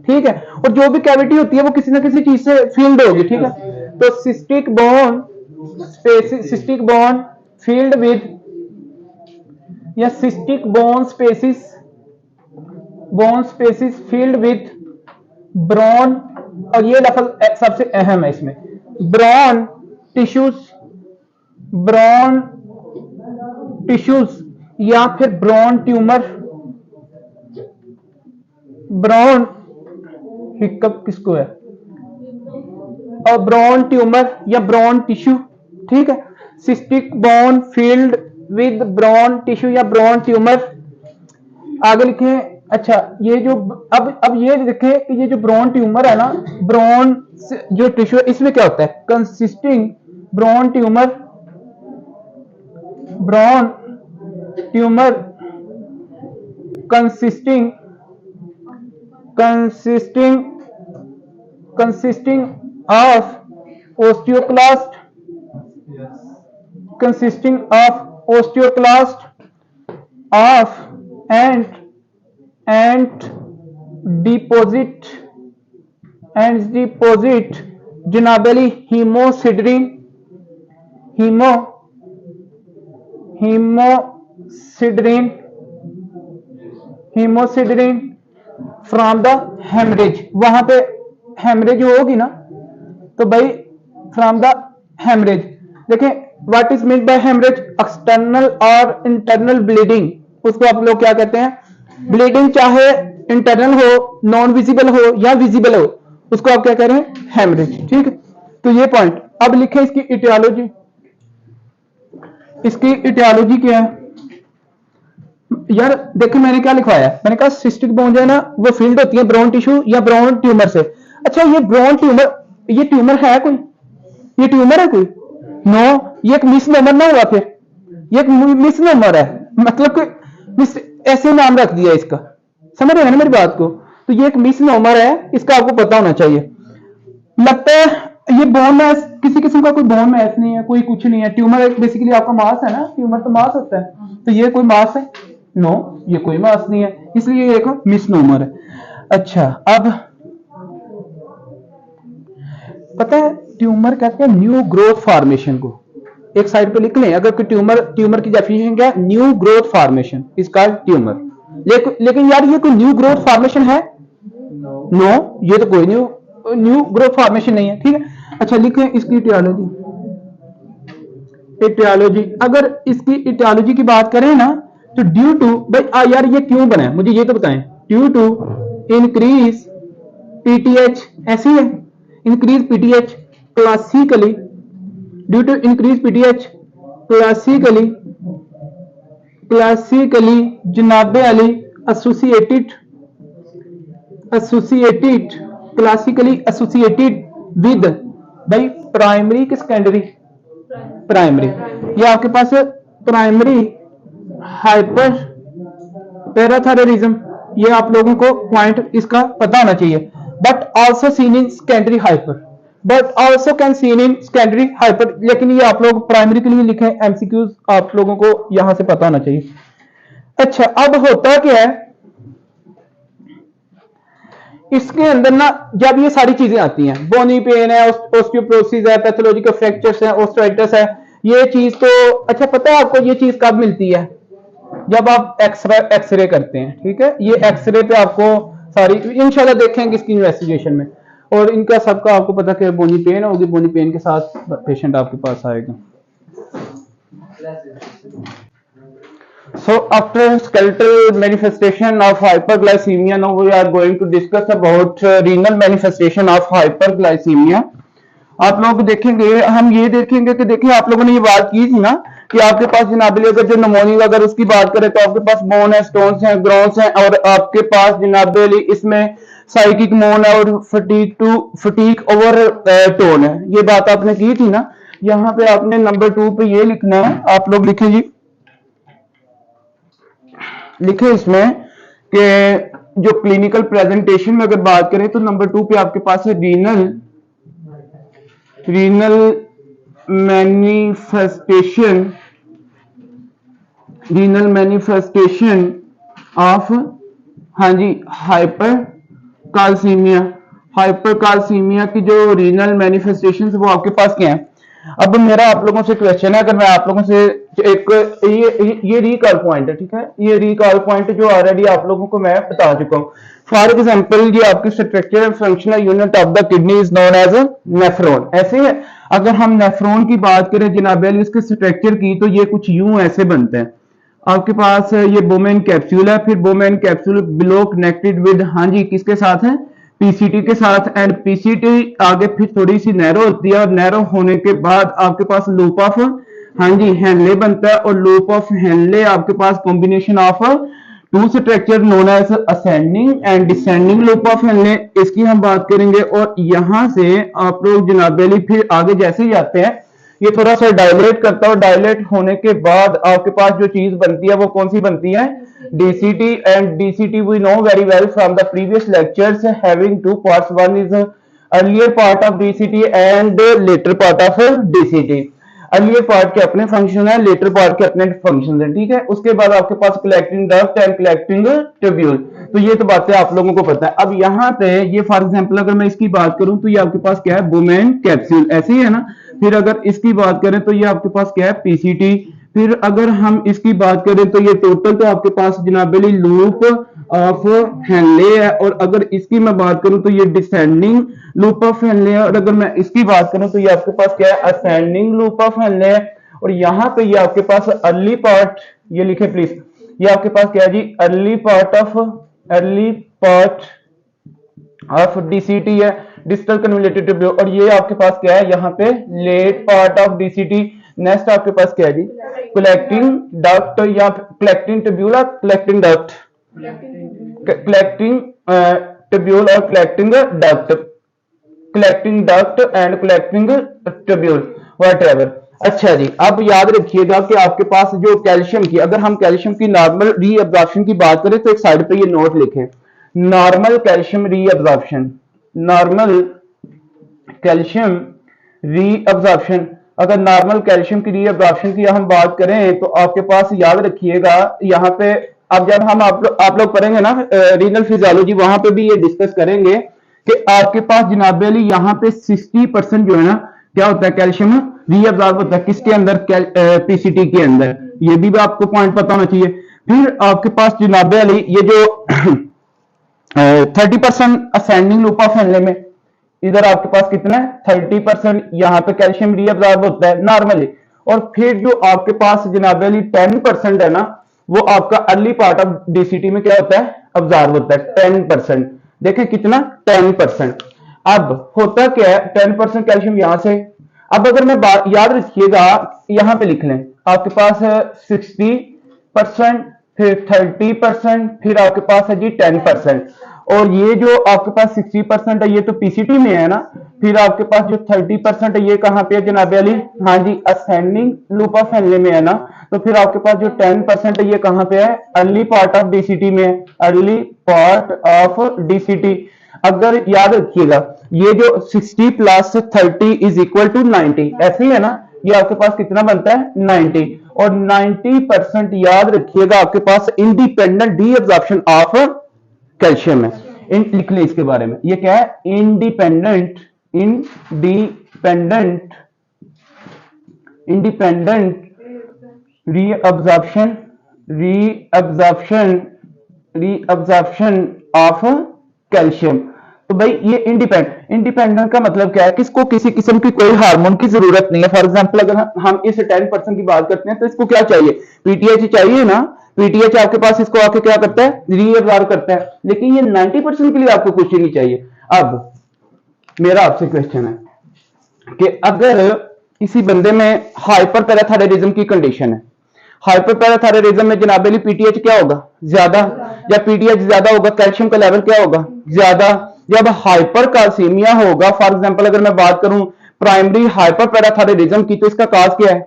ठीक है, और जो भी कैविटी होती है वो किसी ना किसी चीज से फील्ड होगी, ठीक है, तो सिस्टिक बोन फील्ड विद, या cystic bone spaces filled with brown, और ये लफ्ज सबसे अहम है इसमें, ब्रॉन टिश्यूज या फिर ब्रॉन ट्यूमर, ब्रॉन हिकअप किसको है, ब्रोन ट्यूमर या ब्रोन टिश्यू, ठीक है, cystic bone filled with brown tissue या ब्रोन ट्यूमर। आगे लिखे, अच्छा ये जो अब ये देखें कि ये जो ब्रोन ट्यूमर है ना, ब्रोन जो टिश्यू है इसमें क्या होता है, consisting brown tumour, brown tumour consisting of osteoclast, consisting of osteoclast of and deposit generally hemosidrin from the haemorrhage. वहां पे हेमरेज होगी ना तो भाई फ्रॉम द हेमरेज। देखें what is mean by haemorrhage, external और इंटरनल ब्लीडिंग, उसको आप लोग क्या कहते हैं, ब्लीडिंग चाहे इंटरनल हो, नॉन विजिबल हो या विजिबल हो, उसको आप क्या कह रहे हैं, हेमरेज। ठीक है, तो ये पॉइंट। अब लिखें इसकी इटियोलॉजी। इसकी इटियोलॉजी क्या है यार, देखो मैंने क्या लिखवाया, मैंने कहा सिस्टिक बोन जो है ना वो फील्ड होती है ब्रोन टिश्यू या ब्रोन ट्यूमर से। अच्छा ये ब्रोन ट्यूमर, ये ट्यूमर है कोई, ये ट्यूमर है कोई, नो, ये एक मिसनोमर ना हुआ, फिर ये एक मिसनोमर है, मतलब कि ऐसे नाम रख दिया इसका, समझ रहे हैं ना मेरी बात को, तो ये एक मिसनोमर है, इसका आपको पता होना चाहिए। लगता है ये बोन मैस, किसी किस्म का कोई बोन मैस नहीं है, कोई कुछ नहीं है। ट्यूमर बेसिकली आपका मास है ना, ट्यूमर तो मास होता है, तो ये कोई मास है, नो ये कोई मास नहीं है, इसलिए ये एक मिसनोमर है। अच्छा अब पता है ट्यूमर कहते हैं न्यू ग्रोथ फॉर्मेशन को, एक साइड पे लिख लें, अगर कोई ट्यूमर की डेफिनेशन क्या है, new growth formation is called tumour. लेकिन यार ये कोई न्यू ग्रोथ फॉर्मेशन है, नो ये तो कोई न्यू ग्रोथ फॉर्मेशन नहीं है। ठीक है, अच्छा लिखें इसकी इटियोलॉजी। अगर इसकी इटियोलॉजी की बात करें ना तो ड्यू टू, भाई यार ये क्यों बना है मुझे ये तो बताएं, ड्यू टू इंक्रीज पीटीएच, ऐसी है increase PTH classically, due to increase PTH classically जनाबे अली क्लासिकली एसोसिएटेड विद भाई प्राइमरी की सेकेंडरी, प्राइमरी, ये आपके पास प्राइमरी हाइपर पैराथायरॉयडिज्म, ये आप लोगों को पॉइंट इसका पता होना चाहिए। But also seen in secondary hyper, लेकिन ये आप लोग प्राइमरी के लिए लिखें, एमसीक्यूज आप लोगों को यहां से पता होना चाहिए। अच्छा अब होता क्या है इसके अंदर ना, जब ये सारी चीजें आती हैं, बोनी पेन है, ऑस्टियोपोरोसिस है, पैथोलॉजिकल फ्रैक्चर्स है, ऑस्टियोआइटिस है, ये चीज तो अच्छा पता है आपको, ये चीज कब मिलती है, जब आप एक्सरे करते हैं। ठीक है, ये एक्सरे पे आपको सारी इंशाल्लाह देखेंगे इसकी इन्वेस्टिगेशन में, और इनका सबका आपको पता कि बोनी पेन होगी, बोनी पेन के साथ पेशेंट आपके पास आएगा। So after skeletal manifestation of hyperglycemia, now we are going to discuss about renal manifestation of hyperglycemia. आप लोग देखेंगे, हम ये देखेंगे कि देखिए आप लोगों ने ये बात की थी ना कि आपके पास जनाबली अगर जो नमोनिया अगर उसकी बात करें तो आपके पास बोन है, स्टोन्स हैं, ग्रोन्स हैं, और आपके पास जनाबली इसमें साइकिक मोन है और फटीक ओवर टोन है। ये बात आपने की थी ना, यहाँ पे आपने नंबर 2 पे ये लिखना है, आप लोग लिखे जी, लिखे इसमें कि जो क्लिनिकल प्रेजेंटेशन में अगर बात करें तो नंबर 2 पे आपके पास है रीनल मैनिफेस्टेशन ऑफ, हाँ जी, हाइपरकालसीमिया की जो रीनल मैनिफेस्टेशन वो आपके पास क्या है। अब मेरा आप लोगों से क्वेश्चन है, अगर मैं आप लोगों से एक ये रिकॉल पॉइंट है, ठीक है, ये रिकॉल पॉइंट जो ऑलरेडी आप लोगों को मैं बता चुका हूँ। फॉर एग्जांपल ये आपकी structure and functional unit of the kidney is known as nephron, ऐसे है। अगर हम नेफ्रॉन की बात करें जनाब इसके स्ट्रक्चर की, तो ये कुछ यूं ऐसे बनते हैं। आपके पास ये बोमेन कैप्सूल है, फिर Bowman capsule below connected with, हाँ जी, किसके साथ है, पीसीटी के साथ, एंड पीसीटी आगे फिर थोड़ी सी नैरो होती है, और नैरो होने के बाद आपके पास लूप ऑफ, हाँ जी, हेनले बनता है, और लूप ऑफ हेनले आपके पास combination of two structure known as ascending and descending loop of Henle, इसकी हम बात करेंगे। और यहां से आप लोग जनाबेली फिर आगे जैसे ही जाते हैं ये थोड़ा सा डायलेट करता है, और डायलेट होने के बाद आपके पास जो चीज बनती है वो कौन सी बनती है, DCT. And DCT we know very well from the previous lectures having two parts, one is earlier part of DCT and later part of DCT. Earlier part के अपने फंक्शन है, लेटर पार्ट के अपने फंक्शन है, ठीक है। उसके बाद आपके पास collecting duct and collecting tubule, तो ये तो बातें आप लोगों को पता है। अब यहाँ पे ये फॉर एग्जांपल अगर मैं इसकी बात करूं तो ये आपके पास क्या है, बुमेन कैप्सूल, ऐसे ही है ना। फिर अगर इसकी बात करें तो ये आपके पास क्या है, पीसीटी। फिर अगर हम इसकी बात करें तो ये टोटल तो आपके पास जनाबेली लूप ऑफ हेनले है, और अगर इसकी मैं बात करूं तो ये डिसेंडिंग लूप ऑफ हेनले है, और अगर मैं इसकी बात करूं तो ये आपके पास क्या है, असेंडिंग लूप ऑफ हेनले है। और यहाँ पे ये आपके पास अर्ली पार्ट, ये लिखे प्लीज, ये आपके पास क्या है जी, अर्ली पार्ट ऑफ डीसीटी है, डिस्टल कन्वोल्यूटेड ट्यूब्यूल। और ये आपके पास क्या है, यहाँ पे late part of DCT. Next आपके पास क्या है जी, कलेक्टिंग डक्ट या कलेक्टिंग ट्यूब्यूल और कलेक्टिंग डक्ट, कलेक्टिंग ट्यूब्यूल और collecting duct and collecting tubule, whatever. अच्छा जी, अब याद रखिएगा कि आपके पास जो कैल्शियम की, अगर हम कैल्शियम की नॉर्मल रीअब्जॉर्प्शन की बात करें तो एक साइड पे ये नोट लिखें, normal calcium reabsorption, normal calcium reabsorption. अगर नॉर्मल कैल्शियम की रीअब्जॉर्प्शन की हम बात करें तो आपके पास याद रखिएगा यहाँ पे, अब जब हम आप लोग पढ़ेंगे ना रीनल फिजियोलॉजी, वहां पे भी ये डिस्कस करेंगे कि आपके पास जनाबे अली यहाँ पे 60% जो है ना क्या होता है, कैल्शियम रीअब्जॉर्ब होता है, किसके अंदर, पीसीटी के अंदर। ये भी आपको पॉइंट पता होना चाहिए। फिर आपके पास जनाबे अली ये जो 30% असेंडिंग लूप ऑफ हेनले में, इधर आपके पास कितना है, 30% यहाँ पे कैल्शियम रीअब्जॉर्ब होता है नॉर्मली। और फिर जो आपके पास जनाबे अली 10% है ना, वो आपका अर्ली पार्ट ऑफ डीसीटी में क्या होता है, अब्जॉर्ब होता है 10%। देखें कितना, 10%। अब होता क्या है, 10% कैल्शियम यहां से। अब अगर मैं याद रखिएगा, यहां पे लिख लें, आपके पास है 60%, फिर 30%, फिर आपके पास है जी 10%। और ये जो आपके पास 60% है ये तो पीसीटी में है ना, फिर आपके पास जो 30% है ये कहां पे है जनाबे अली, हाँ जी, असेंडिंग लूप ऑफ हेनले में है ना। तो फिर आपके पास जो 10% है ये कहां पे है, अर्ली पार्ट ऑफ डीसीटी में, अर्ली पार्ट ऑफ डीसीटी। अगर याद रखिएगा ये जो 60 + 30 इज इक्वल टू 90, ऐसे ही है ना, ये आपके पास कितना बनता है, 90। और 90% याद रखिएगा आपके पास इंडिपेंडेंट डीअब्जॉर्प्शन ऑफ कैल्शियम है। लिख लें इसके बारे में, ये क्या है, इंडिपेंडेंट रीअब्जॉर्प्शन ऑफ कैल्शियम। तो भाई ये इंडिपेंडेंट का मतलब क्या है, किसको किसी किस्म की कोई हार्मोन की जरूरत नहीं है। फॉर एग्जांपल अगर हम इस 10% की बात करते हैं तो इसको क्या चाहिए, पीटीएच चाहिए ना, पीटीएच आपके पास इसको आके क्या करता है, रीअब्जॉर्ब करता है। लेकिन ये 90% के लिए आपको कुछ नहीं चाहिए। अब मेरा आपसे क्वेश्चन है कि अगर किसी बंदे में हाइपरपैराथायरॉयडिज्म की कंडीशन है, हाइपरपैराथायरॉयडिज्म में जनाब अली पीटीएच क्या होगा, ज्यादा। जब पीटीएच ज्यादा होगा कैल्शियम का लेवल क्या होगा, ज्यादा। जब हाइपरकाल्सीमिया होगा, फॉर एग्जांपल अगर मैं बात करूं प्राइमरी हाइपरपैराथायरॉयडिज्म की, तो इसका काज क्या है,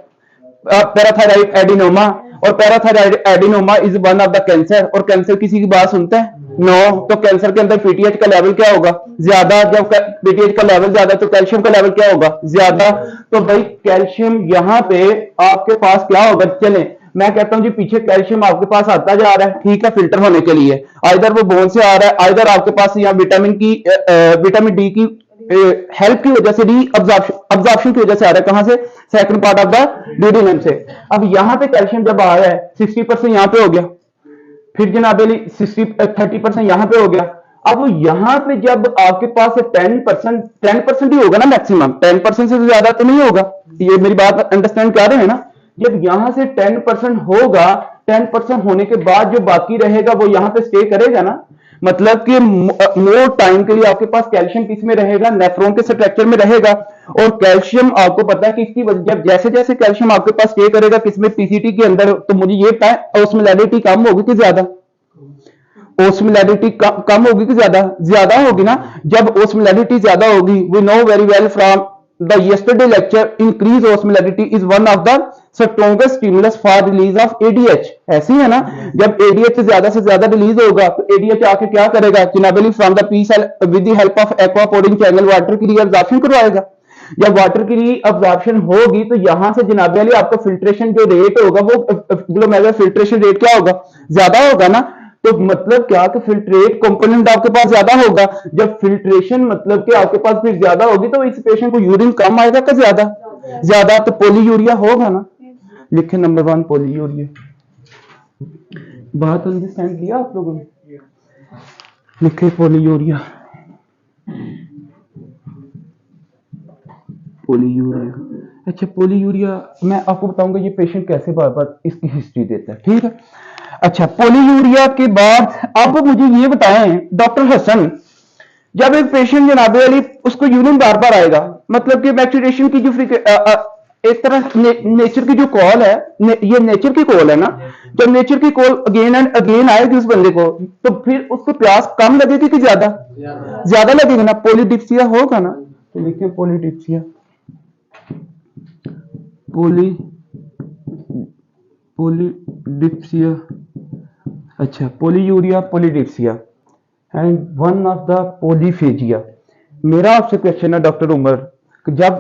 पैराथायराइड एडिनोमा। और parathyroid adenoma is one of the cancer. और कैंसर किसी की बात सुनता है, नो। तो कैंसर के अंदर पीटीएच का लेवल क्या होगा, ज्यादा। जब पीटीएच का लेवल ज्यादा तो कैल्शियम का लेवल क्या होगा, ज्यादा। तो भाई कैल्शियम यहाँ पे आपके पास क्या होगा, चले मैं कहता हूं जी पीछे कैल्शियम आपके पास आता जा रहा है, ठीक है, फिल्टर होने के लिए। आइदर वो बोन से आ रहा है, आइदर आपके पास यहाँ विटामिन डी की हेल्प की वजह से, अब्जॉर्प्शन की वजह से आ रहा है। कहां से, second part of the duodenum से। अब यहां पे कैल्शियम जब आ रहा है 60% यहां पे हो गया, फिर जनाब 30% यहां पे हो गया। अब यहां पे जब आपके पास 10% ही होगा ना मैक्सिमम, 10% से ज्यादा तो नहीं होगा। ये मेरी बात अंडरस्टैंड कर रहे हैं ना। जब यहां से 10% होगा, 10% होने के बाद जो बाकी रहेगा वो यहां पे स्टे करेगा ना। मतलब कि मोर टाइम के लिए आपके पास कैल्शियम किस में रहेगा, नेफ्रॉन के स्ट्रक्चर में रहेगा। और कैल्शियम आपको पता है कि इसकी वजह जैसे जैसे कैल्शियम आपके पास स्टे करेगा किसमें, पीसीटी के अंदर, तो मुझे ये पता है ऑस्मोलैरिटी कम होगी कि ज्यादा, ओस्मोलैरिटी कम होगी कि ज्यादा, ज्यादा होगी ना। जब ओस्मोलैरिटी ज्यादा होगी, we know very well from the yesterday lecture, increase osmolarity is one of the strongest stimulus for release of ADH. ऐसी है ना, जब एडीएच ज्यादा से ज्यादा रिलीज होगा तो एडीएच आके क्या करेगा, जनाबली from the P cell with the help of aquaporin channel water की रीअब्जॉर्प्शन करवाएगा। जब वाटर की रीअब्जॉर्प्शन होगी तो यहां से जनाबली आपका फिल्ट्रेशन जो रेट होगा वो ग्लोमेरुलर फिल्ट्रेशन रेट क्या होगा, ज्यादा होगा ना। तो मतलब क्या कि फिल्ट्रेट कंपोनेंट आपके पास ज्यादा होगा। जब फिल्ट्रेशन मतलब कि आपके पास फिर ज्यादा होगी तो इस पेशेंट को यूरिन कम आएगा का ज्यादा, ज्यादा, तो पोलीयूरिया होगा ना। लिखे नंबर 1 पोलीयूरिया। बात अंडरस्टैंड किया आप लोगों ने, लिखे पोलीयूरिया, पोलीयूरिया। अच्छा पोलीयूरिया मैं आपको बताऊंगा ये पेशेंट कैसे बार बार इसकी हिस्ट्री देता है, ठीक है। अच्छा पोलीयूरिया के बाद अब मुझे ये बताएं डॉक्टर हसन, जब एक पेशेंट जनाबे वाली उसको यूरिन बार बार आएगा, मतलब कि मैचुरेशन की जो एक तरह नेचर की जो कॉल है, ये नेचर की कॉल है ना, जब नेचर की कॉल अगेन एंड अगेन आएगी उस बंदे को, तो फिर उसको प्यास कम लगेगी कि ज्यादा, ज्यादा लगेगा ना, पोलीडिप्सिया होगा ना। तो लिखें पोलीडिप्सिया, पोलीडिप्सिया। अच्छा polyuria, polydipsia and one of the polyphagia. मेरा आपसे क्वेश्चन है डॉक्टर उमर, जब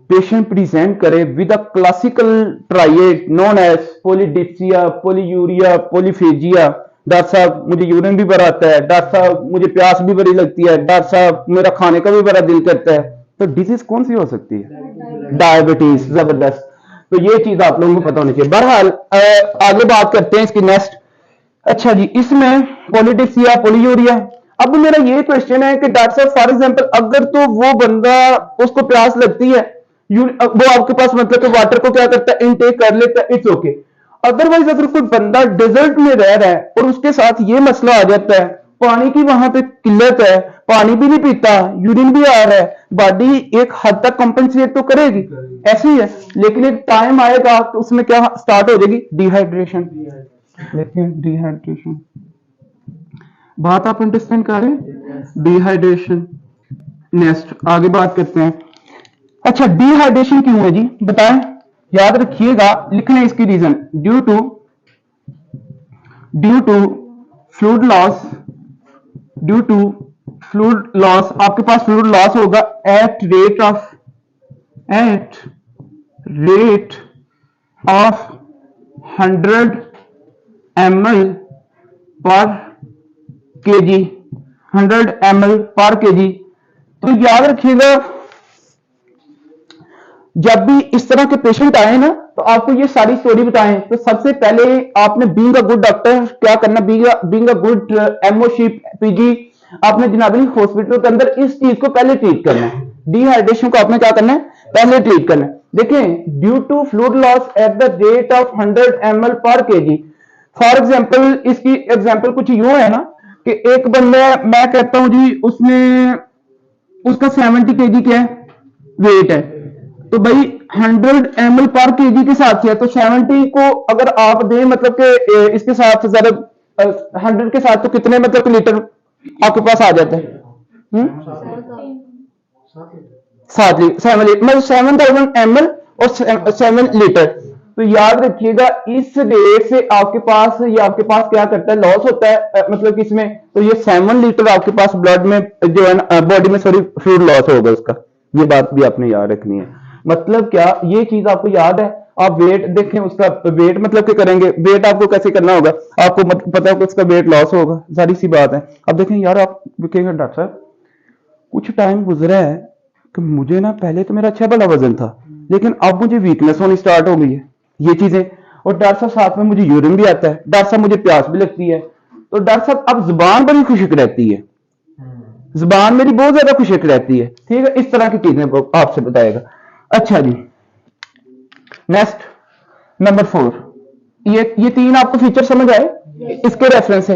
पेशेंट प्रेजेंट करे with a classical triad known as polydipsia, polyuria, polyphagia, doctor साहब मुझे यूरिन भी बड़ा आता है, डॉक्टर साहब मुझे प्यास भी बड़ी लगती है, डॉक्टर साहब मेरा खाने का भी बड़ा दिल करता है, तो डिजीज कौन सी हो सकती है, डायबिटीज। जबरदस्त, तो ये चीज आप लोगों को पता होनी चाहिए। बहरहाल आगे बात करते हैं इसकी नेक्स्ट। अच्छा जी, इसमें पोलीडिप्सिया, पोलीयूरिया। अब मेरा ये क्वेश्चन है कि डॉक्टर साहब फॉर एग्जांपल अगर तो वो बंदा उसको प्यास लगती है, वो आपके पास मतलब कि वाटर को क्या करता है, इनटेक कर लेता है, इट्स ओके। अदरवाइज अगर कोई बंदा डेजर्ट में रह रहा है और उसके साथ ये मसला आ जाता है, पानी की वहां पे किल्लत है, पानी भी नहीं पीता, यूरिन भी आ रहा है, बॉडी एक हद तक कंपनसेट तो करेगी, ऐसे ही है, लेकिन एक टाइम आएगा तो उसमें क्या स्टार्ट हो जाएगी, डिहाइड्रेशन। लेकिन डिहाइड्रेशन, बात आप अंडरस्टैंड कर रहे हैं, डिहाइड्रेशन। नेक्स्ट आगे बात करते हैं। अच्छा डिहाइड्रेशन क्यों है जी, बताएं, याद रखिएगा, लिखना है इसकी reason, due to fluid loss, due to fluid loss, आपके पास फ्लूइड लॉस होगा एट रेट ऑफ 100 ml पर kg, 100 ml पर kg। तो याद रखिएगा जब भी इस तरह के पेशेंट आए ना तो आपको ये सारी स्टोरी बताएं, तो सबसे पहले आपने बीइंग अ गुड डॉक्टर क्या करना, बीइंग अ गुड एमओशिप पीजी, आपने जनाबली हॉस्पिटल के अंदर इस चीज को पहले ट्रीट करना है, डिहाइड्रेशन को आपने क्या करना है, पहले ट्रीट करना है। देखें, due to fluid loss at the rate of 100 ml per KG. For example इसकी एग्जांपल कुछ यूं है ना कि एक बंदा, मैं कहता हूं जी उसने, उसका 70 केजी क्या है वेट है, तो भाई 100 ml पर केजी के साथ है, तो 70 को अगर आप दें मतलब कि इसके साथ ज्यादा 100 के साथ तो कितने मतलब लीटर आपके पास आ जाता है, 7 लीटर, मतलब 7000 ml और 7 लीटर। तो याद रखिएगा इस रेट से आपके पास, ये आपके पास क्या करता है, लॉस होता है मतलब किसमें, तो ये 7 लीटर आपके पास ब्लड में जो है बॉडी में सॉरी फ्लूइड लॉस होगा उसका, ये बात भी आपने याद रखनी है। मतलब क्या, ये चीज आपको याद है, आप वेट देखें, उसका वेट मतलब क्या करेंगे, वेट आपको कैसे करना होगा, आपको पता है कि उसका वेट लॉस होगा, सारी सी बात है। अब देखें यार, आप कहेंगे डॉक्टर साहब कुछ टाइम गुजरा है कि मुझे ना पहले तो मेरा अच्छा बड़ा वजन था, लेकिन अब मुझे वीकनेस होनी स्टार्ट हो गई है, ये चीजें, और डॉक्टर साहब साथ में मुझे यूरिन भी आता है, डॉक्टर साहब मुझे प्यास भी लगती है, तो डॉक्टर साहब अब जुबान बड़ी खुशक रहती है, जुबान मेरी बहुत ज्यादा खुशक रहती है, ठीक है, इस तरह की चीजें आपसे बताएगा। अच्छा जी, नेक्स्ट नंबर 4, ये 3 आपको फीचर समझ आए, इसके रेफरेंस है।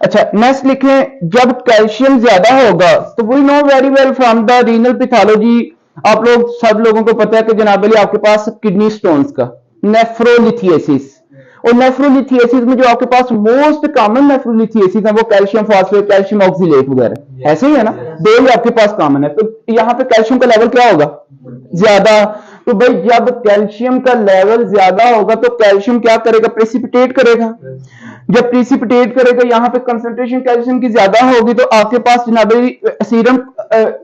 अच्छा नेक्स्ट लिखें, जब कैल्शियम ज्यादा होगा तो we know very well from the renal pathology, आप लोग सब लोगों को पता है कि जनाब अली आपके पास किडनी स्टोन्स का नेफ्रोलिथियासिस, और नेफ्रोलिथियासिस में जो आपके पास मोस्ट कॉमन नेफ्रोलिथियासिस है वो कैल्शियम फॉस्फेट, कैल्शियम ऑक्सिलेट वगैरह, ऐसे ही है ना, दो ही आपके पास कॉमन है। तो यहाँ पे कैल्शियम का लेवल क्या होगा, ज्यादा। तो भाई जब कैल्शियम का लेवल ज्यादा होगा तो कैल्शियम क्या करेगा, प्रेसिपिटेट करेगा। जब प्रेसिपिटेट करेगा, यहाँ पे कंसंट्रेशन कैल्शियम की ज्यादा होगी तो आपके पास जनाब सीरम,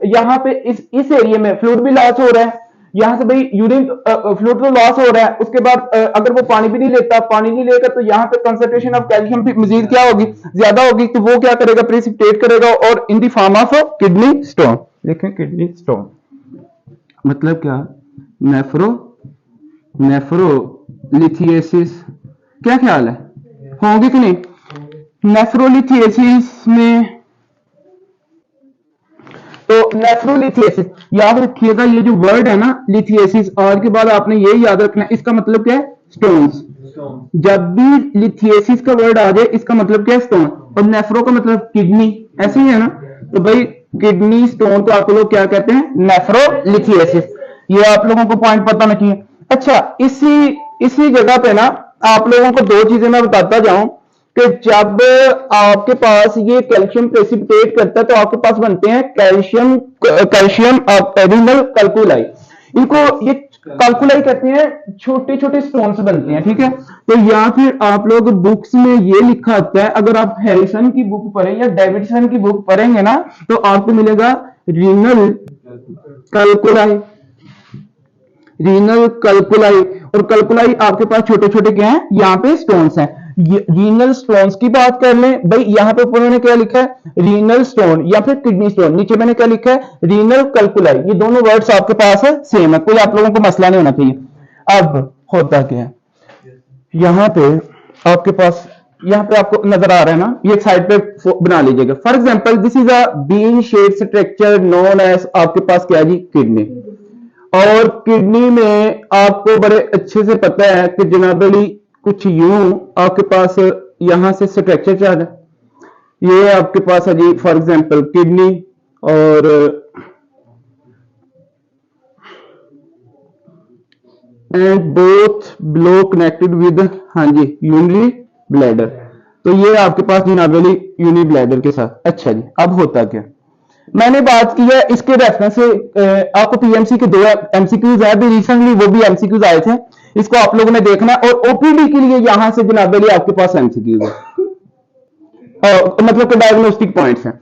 यहाँ पे इस एरिया में फ्लूइड भी लॉस हो रहा है, यहां से भाई यूरिन फ्लूइड तो लॉस हो रहा है। उसके बाद अगर वो पानी भी नहीं लेता, पानी नहीं लेगा तो यहाँ पे कंसंट्रेशन ऑफ कैल्शियम भी मजीद क्या होगी, ज्यादा होगी। तो वो क्या करेगा, प्रेसिपिटेट करेगा और in the form of kidney stone. देखें किडनी स्टोन मतलब क्या, नेफ्रोलिथियासिस, क्या ख्याल है होंगे कि नहीं। नेफ्रोलिथियासिस में तो नेफ्रोलिथियासिस याद रखिएगा, ये जो वर्ड है ना लिथियासिस, आज के बाद आपने ये याद रखना है, इसका मतलब क्या है, स्टोन्स। जब भी लिथियासिस का वर्ड आ जाए इसका मतलब क्या है, स्टोन, और नेफ्रो का मतलब किडनी, ऐसे ही है ना। तो भाई किडनी स्टोन को आप लोग क्या कहते हैं, नेफ्रोलिथियासिस। ये आप लोगों को पॉइंट पता होना चाहिए। अच्छा इसी जगह पे ना आप लोगों को दो चीजें मैं बताता जाऊं कि जब आपके पास ये कैल्शियम प्रेसिपिटेट करता है तो आपके पास बनते हैं कैल्शियम रीनल कैल्कुलाई। इनको ये कैल्कुलाई कहते हैं, छोटे छोटे स्टोन्स बनते हैं, ठीक है। तो या फिर आप लोग बुक्स में ये लिखा होता है, अगर आप हैरिसन की बुक पढ़ें या डेविडसन की बुक पढ़ेंगे ना तो आपको मिलेगा रीनल कैल्कुलाई, रीनल कैल्कुलाई। और कैल्कुलाई आपके पास छोटे छोटे क्या है, यहाँ पे स्टोन्स हैं। रीनल स्टोन्स की बात कर लें, भाई यहाँ पे ऊपर मैंने क्या लिखा है, रीनल स्टोन या फिर किडनी स्टोन, नीचे मैंने क्या लिखा है, रीनल कैल्कुलाई। ये दोनों वर्ड्स आपके पास है, सेम है, कोई आप लोगों को मसला नहीं होना चाहिए। अब होता क्या है, यहाँ पे आपके पास, यहाँ पे आपको नजर आ रहा है ना, ये एक साइड पे बना लीजिएगा। For example this is a bean shape structure known as, आपके पास क्या है जी, किडनी। और किडनी में आपको बड़े अच्छे से पता है कि जनाबली कुछ यूं आपके पास यहां से स्ट्रक्चर चल रहा है, ये आपके पास है जी फॉर एग्जांपल किडनी, और and both blow connected with, हाँ जी, यूनिरी ब्लैडर। तो ये आपके पास जनाबली यूनि ब्लैडर के साथ। अच्छा जी, अब होता क्या, मैंने बात की है इसके रेफरेंस से, आपको पीएमसी के दो एमसीक्यूज है अभी रिसेंटली, वो भी एमसीक्यूज आए थे, इसको आप लोगों ने देखना। और ओपीडी के लिए यहां से जनाब आपके पास एमसीक्यूज है, मतलब कि डायग्नोस्टिक पॉइंट्स हैं।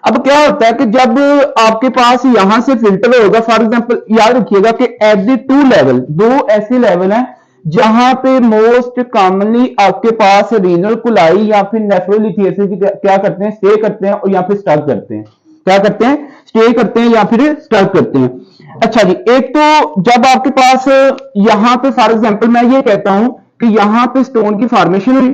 अब क्या होता है कि जब आपके पास यहां से फिल्टर होगा, फॉर एग्जांपल याद रखिएगा कि एट द टू लेवल, दो ऐसे लेवल हैं जहां पे मोस्ट कॉमनली आपके पास रीनल कुलाई या फिर नेफ्रोलिथियासिस क्या करते हैं, स्टे करते हैं और या फिर स्टक करते हैं। क्या करते हैं, स्टे करते हैं या फिर स्टक करते हैं। अच्छा जी, एक तो जब आपके पास यहां पे फॉर एग्जांपल मैं ये कहता हूं कि यहां पे स्टोन की फॉर्मेशन हुई,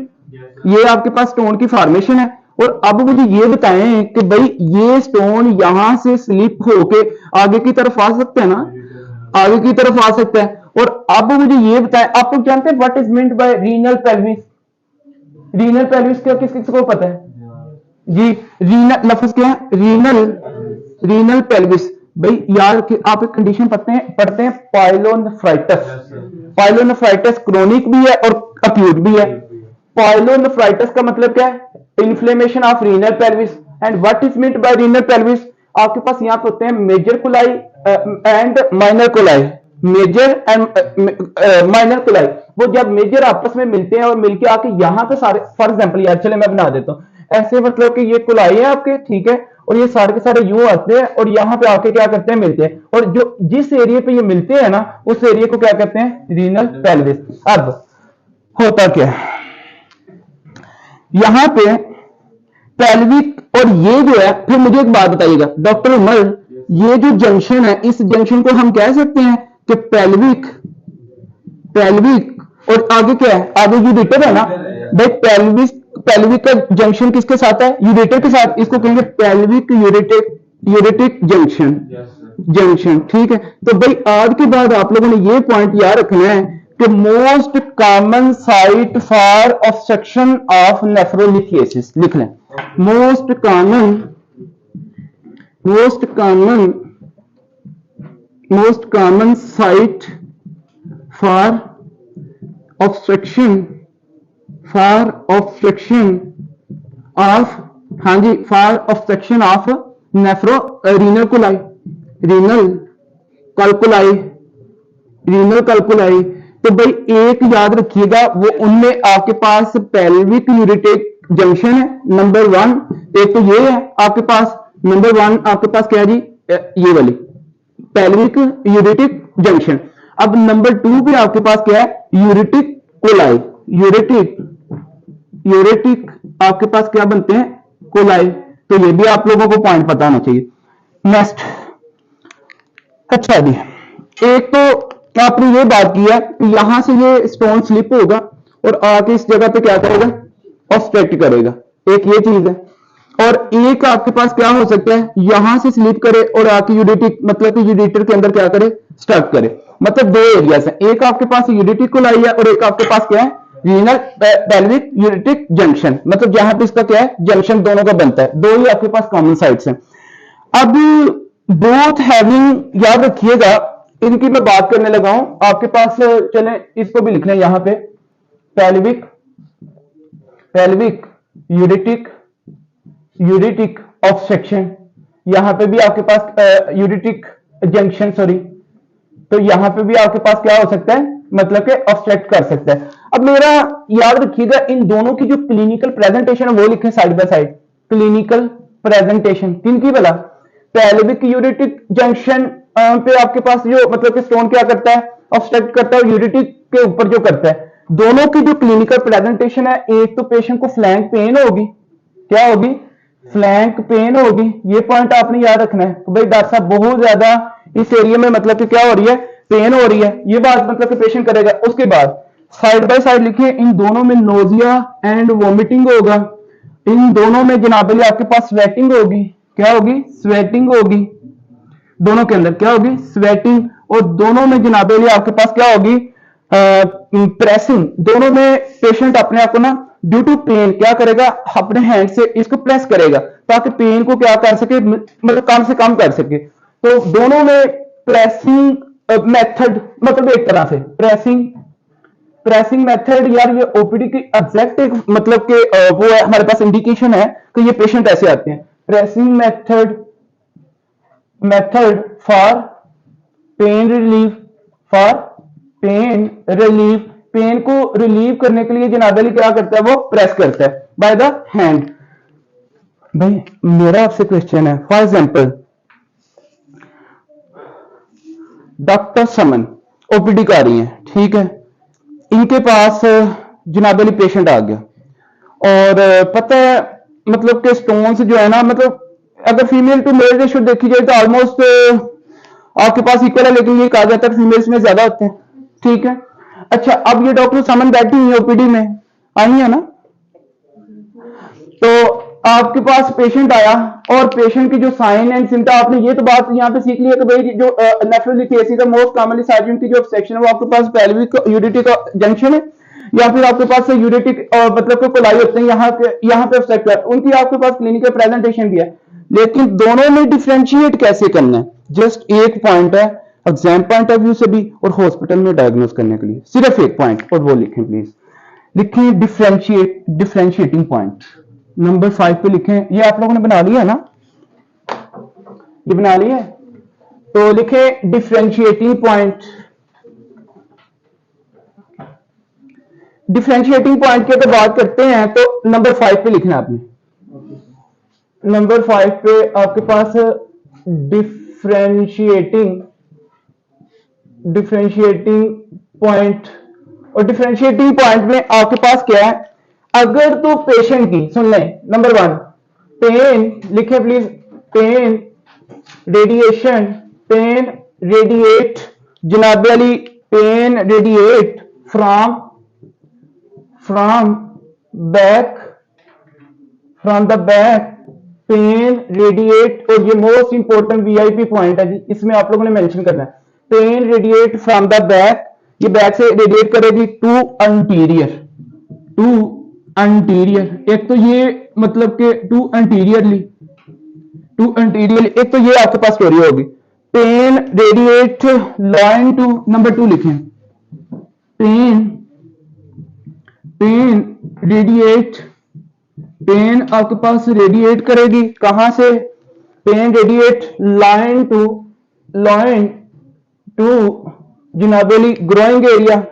ये आपके पास स्टोन की फॉर्मेशन है, और अब मुझे ये बताएं कि भाई ये स्टोन यहां से स्लिप होके आगे की तरफ आ सकते हैं ना, आगे की तरफ आ सकता है। और अब मुझे ये बताएं, आप लोग जानते हैं what is meant by renal pelvis, renal pelvis क्या किस किस को पता है जी, रीनल लफ्ज क्या है, रीनल पेल्विस। भाई यार आप एक कंडीशन पढ़ते हैं पाइलोनेफ्राइटिस, पाइलोनेफ्राइटिस क्रोनिक भी है और अक्यूट भी है। पाइलोनेफ्राइटिस का मतलब क्या है, inflammation of renal pelvis. And what is meant by renal pelvis, आपके पास यहां पे होते हैं major calyces and minor calyces, major and minor calyces. वो जब मेजर आपस में मिलते हैं और मिलके आके यहां पे सारे, फॉर एग्जांपल यार चले मैं बना देता हूं, ऐसे मतलब कि ये कुलाई है आपके, ठीक है, और ये सारे के सारे यूं आते हैं और यहां पे आके क्या करते हैं, मिलते हैं, और जो जिस एरिया पे ये मिलते हैं ना उस एरिया को क्या कहते हैं, रीनल पेल्विस। अब होता क्या है, यहां पे पेल्विक, और ये जो है, फिर मुझे एक बात बताइएगा डॉक्टर उमर, ये जो जंक्शन है इस जंक्शन को हम कह सकते हैं कि पेल्विक, और आगे क्या है, आगे यूरेटर है ना भाई, पेल्विक का जंक्शन किसके साथ है, यूरेटर के साथ, इसको कहेंगे पेल्विक यूरेटिक जंक्शन, ठीक है। तो भाई आज के बाद आप लोगों ने ये पॉइंट याद रखना है कि most common site for obstruction of nephrolithiasis लिख लें। Most common site for obstruction of, हाँ जी, for obstruction of nephro renal calculi. तो भाई एक याद रखिएगा, वो उनमें आपके पास पेल्विक यूरेटिक जंक्शन है नंबर 1, एक तो ये है आपके पास नंबर 1, आपके पास क्या है जी, ये वाली पेल्विक यूरेटिक जंक्शन। अब नंबर 2 पे आपके पास क्या है, यूरेटिक कोलाई, यूरेटिक आपके पास क्या बनते हैं, कोलाई। तो ये भी आप लोगों को पॉइंट पता होना चाहिए। नेक्स्ट, अच्छा जी, एक तो आपने ये बात की है कि यहां से ये स्टोन स्लिप होगा और आके इस जगह पे क्या करेगा, ऑब्स्ट्रक्ट करेगा, एक ये चीज है। और एक आपके पास क्या हो सकता है, यहां से स्लिप करे और आके यूरेटिक, मतलब कि यूरेटर के अंदर क्या करे, स्टक करे। मतलब दो एरियाज है, एक आपके पास यूरेटिक कोलाई है और एक आपके पास क्या है, रीनल पेल्विक यूरेटिक जंक्शन। मतलब जहां पे इसका क्या है, जंक्शन दोनों का बनता है, दो ही आपके पास कॉमन साइट्स हैं। अब बोथ हैविंग, याद रखिएगा, इनकी मैं बात करने लगा हूं आपके पास, चलें इसको भी लिख लें यहां पे, पेल्विक यूरेटिक ऑब्स्ट्रक्शन, यहां पे भी आपके पास यूरेटिक जंक्शन, सॉरी, तो यहां पे भी आपके पास क्या हो सकता है, मतलब कि ऑब्स्ट्रक्ट कर सकता है। अब मेरा याद रखिएगा, इन दोनों की जो क्लिनिकल प्रेजेंटेशन है वो लिखे side by side. Clinical presentation किनकी भला, पेल्विक यूरेटिक जंक्शन पे आपके पास जो मतलब कि स्टोन क्या करता है, ऑब्स्ट्रक्ट करता है, यूरेटिक के ऊपर जो करता है, दोनों की जो क्लिनिकल प्रेजेंटेशन है, एक तो पेशेंट को फ्लैंक पेन होगी, क्या होगी, फ्लैंक पेन होगी। ये पॉइंट आपने याद रखना है तो भाई डॉक्टर साहब बहुत ज्यादा इस एरिया में मतलब कि क्या हो रही है, पेन हो रही है, ये बात मतलब कि पेशेंट करेगा। उसके बाद साइड बाय साइड लिखिए, इन दोनों में नोजिया एंड वोमिटिंग होगा, इन दोनों में जनाब आपके पास स्वेटिंग होगी, क्या होगी, स्वेटिंग होगी, दोनों के अंदर क्या होगी, स्वेटिंग, और दोनों में जनाब आपके पास क्या होगी, प्रेसिंग। दोनों में पेशेंट अपने आप को ना ड्यू टू पेन क्या करेगा, अपने हैंड से इसको प्रेस करेगा ताकि पेन को क्या कर सके, मतलब कम से कम कर सके। तो दोनों में प्रेसिंग मेथड, मतलब एक तरह से प्रेसिंग मेथड, यार ये ओपीडी की एग्जैक्ट एक मतलब के वो है, हमारे पास इंडिकेशन है कि ये पेशेंट ऐसे आते हैं। Pressing method for pain relief, pain को रिलीव करने के लिए जनाब अली क्या करता है, वो प्रेस करता है बाय द हैंड। भाई मेरा आपसे क्वेश्चन है, फॉर एग्जांपल डॉक्टर समन ओपीडी का आ रही है, ठीक है, इनके पास जनाब अली पेशेंट आ गया और पता है मतलब के स्टोन्स जो है ना, मतलब अगर फीमेल टू मेल रेशियो देखी जाए तो ऑलमोस्ट आपके पास इक्वल है, लेकिन ये कहा जाता है फीमेल्स में ज्यादा होते हैं, ठीक है। अच्छा, अब ये डॉक्टर समन बैठी हुई है ओपीडी में, आई है ना, तो आपके पास पेशेंट आया और पेशेंट की जो साइन एंड सिम्टम, आपने ये तो बात यहाँ पे सीख ली है कि भाई जो नेफ्रोलिथियासिस है मोस्ट कॉमनली साइट की जो सेक्शन है वो आपके पास पेल्विक यूरेटिक जंक्शन है, या फिर आपके पास यूरेटिक मतलब के कोलाई होते हैं यहाँ पे ऑब्स्ट्रक्ट है, उनकी आपके पास क्लिनिकल प्रेजेंटेशन भी है। लेकिन दोनों में डिफरेंशिएट कैसे करना है, जस्ट एक पॉइंट है एग्जाम पॉइंट ऑफ व्यू से भी और हॉस्पिटल में डायग्नोस करने के लिए, सिर्फ एक पॉइंट, और वो लिखें प्लीज, लिखें डिफरेंशिएटिंग पॉइंट नंबर 5 पे लिखें। ये आप लोगों ने बना लिया है ना, ये बना लिया है, तो लिखें डिफरेंशिएटिंग पॉइंट। डिफरेंशिएटिंग पॉइंट की अगर बात करते हैं तो नंबर 5 पे लिखना आपने, नंबर 5 पे आपके पास डिफरेंशिएटिंग पॉइंट, और डिफरेंशिएटिंग पॉइंट में आपके पास क्या है, अगर तो पेशेंट की सुन लें, नंबर 1 पेन लिखे प्लीज, पेन रेडिएट जनाब अली, pain radiate from the back, pain radiate, और ये मोस्ट इंपॉर्टेंट वीआईपी पॉइंट है जी, इसमें आप लोगों ने मेंशन करना है, pain radiate from the back, ये बैक से रेडिएट करेगी टू अंटीरियर। एक तो ये मतलब कि टू एंटीरियरली, एक तो ये आपके पास स्टोरी होगी। Pain radiate loin to, number 2 लिखें, पेन रेडिएट, पेन आपके पास रेडिएट करेगी कहां से? पेन रेडिएट लाइन टू जनाबली groin area,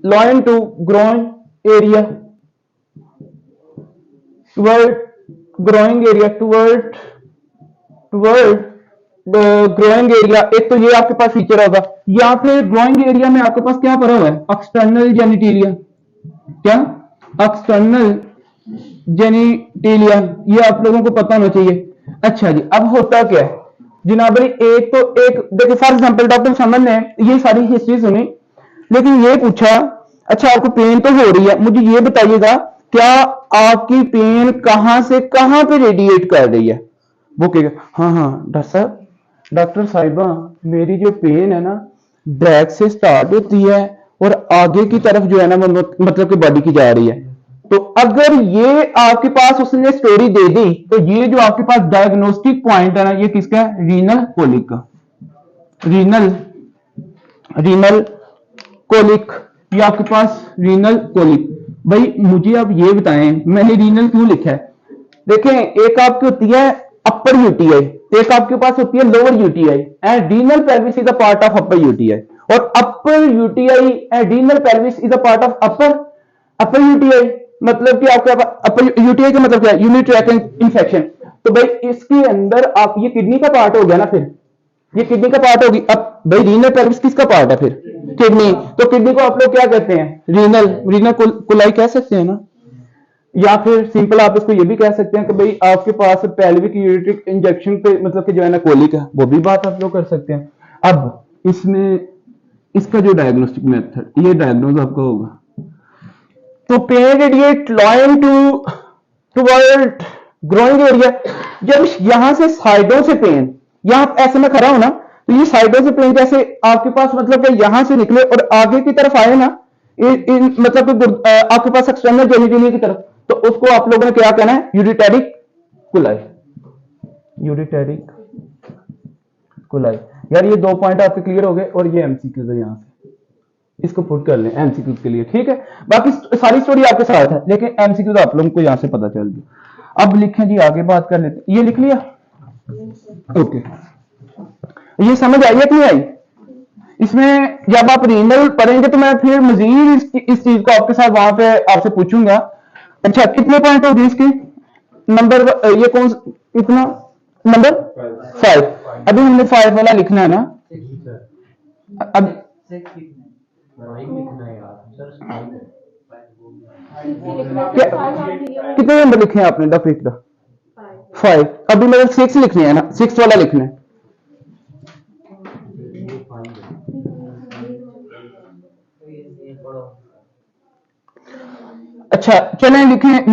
line to groin area, toward groin area, toward groin area. एक तो ये आपके पास फीचर होगा। यहाँ पे ग्रोइंग एरिया में आपके पास क्या पड़ा हुआ है? एक्सटर्नल जेनिटेलिया, क्या? एक्सटर्नल जेनिटेलिया, ये आप लोगों को पता होना चाहिए। अच्छा जी, अब होता क्या है जनाबरी, एक देखिए फॉर एग्जांपल डॉक्टर समन ने ये सारी हिस्ट्री सुनी, लेकिन ये पूछा अच्छा आपको पेन तो हो रही है, मुझे ये बताइएगा क्या आपकी पेन कहां से कहां पे रेडिएट कर रही है? वो कहेगा हाँ डॉक्टर साहिबा मेरी जो पेन है ना बैक से स्टार्ट होती है और आगे की तरफ जो है ना मतलब कि बॉडी की जा रही है। तो अगर ये आपके पास उसने स्टोरी दे दी तो ये जो आपके पास डायग्नोस्टिक पॉइंट है ना, ये किसका है? रीनल कोलिक का, रीनल कोलिक, ये आपके पास रीनल कोलिक। भाई मुझे आप ये बताएं मैंने रीनल क्यों लिखा है? देखें एक आपकी होती है अपर यूटीआई, एक आपके पास होती है lower UTI, and renal pelvis is a part of upper UTI, और upper UTI and renal pelvis is a part of upper UTI. मतलब कि आपका अपर यूटीआई का मतलब क्या है? Unit tract infection. तो भाई इसके अंदर आप ये किडनी का पार्ट हो गया ना, फिर ये किडनी का पार्ट होगी। अब भाई रीनल पेल्विस किसका पार्ट है? फिर किडनी। तो किडनी को आप लोग क्या कहते हैं? रीनल कोलाई कह सकते हैं ना, या फिर सिंपल आप इसको ये भी कह सकते हैं कि भाई आपके पास पेल्विक यूरेट्रिक इंजेक्शन पे मतलब कि जो है ना कोलिक है, वो भी बात आप लोग कर सकते हैं। अब इसमें इसका जो डायग्नोस्टिक मेथड, ये डायग्नोज आपका होगा। तो pain radiate loin toward groin area, जब यहां से साइडों से पेन, यहां ऐसे में खड़ा हो ना, तो ये साइडों से पेन जैसे आपके पास मतलब कि यहां से निकले और आगे की तरफ आए ना, मतलब कि आपके पास एक्सटर्नल जेनिटेलिया की तरफ, तो उसको आप लोगों ने क्या कहना है? Ureteric कुलाई, ureteric कुलाई। यार ये 2 पॉइंट आपके क्लियर हो गए, और ये एमसीक्यूज है, यहां से इसको पुट कर लें एमसीक्यूज के लिए, ठीक है। बाकी सारी स्टोरी आपके साथ है, लेकिन एमसीक्यूज आप लोगों को यहां से पता चल गया। अब लिखें जी, आगे बात कर लेते हैं। ये लिख लिया? ओके, ये समझ आई है कि नहीं आई? इसमें जब आप रीनल पढ़ेंगे तो मैं फिर मजीद इस चीज को आपके साथ वहां पे आपसे पूछूंगा। अच्छा कितने पॉइंट हो गए इसके? नंबर ये कौन कितना? नंबर 5। अभी हमने 5 वाला लिखना है ना। अब कितने नंबर लिखे हैं आपने डॉक्टर इकरा? 5। अभी मेरे 6 लिखने हैं ना, 6 वाला लिखना है। अच्छा चलें लिखें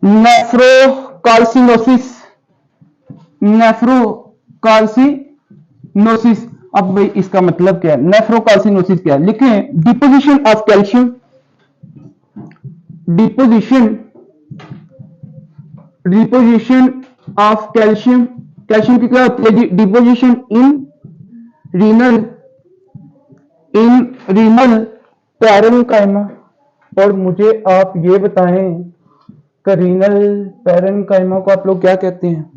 नेफ्रोकाल्सिनोसिस। अब भाई इसका मतलब क्या है? नेफ्रोकाल्सिनोसिस क्या है? लिखें deposition of calcium, deposition of calcium. Calcium की क्या होती है जी? Deposition in renal parenchyma. और मुझे आप ये बताएं कि रीनल पैरेन्काइमा को आप लोग क्या कहते हैं?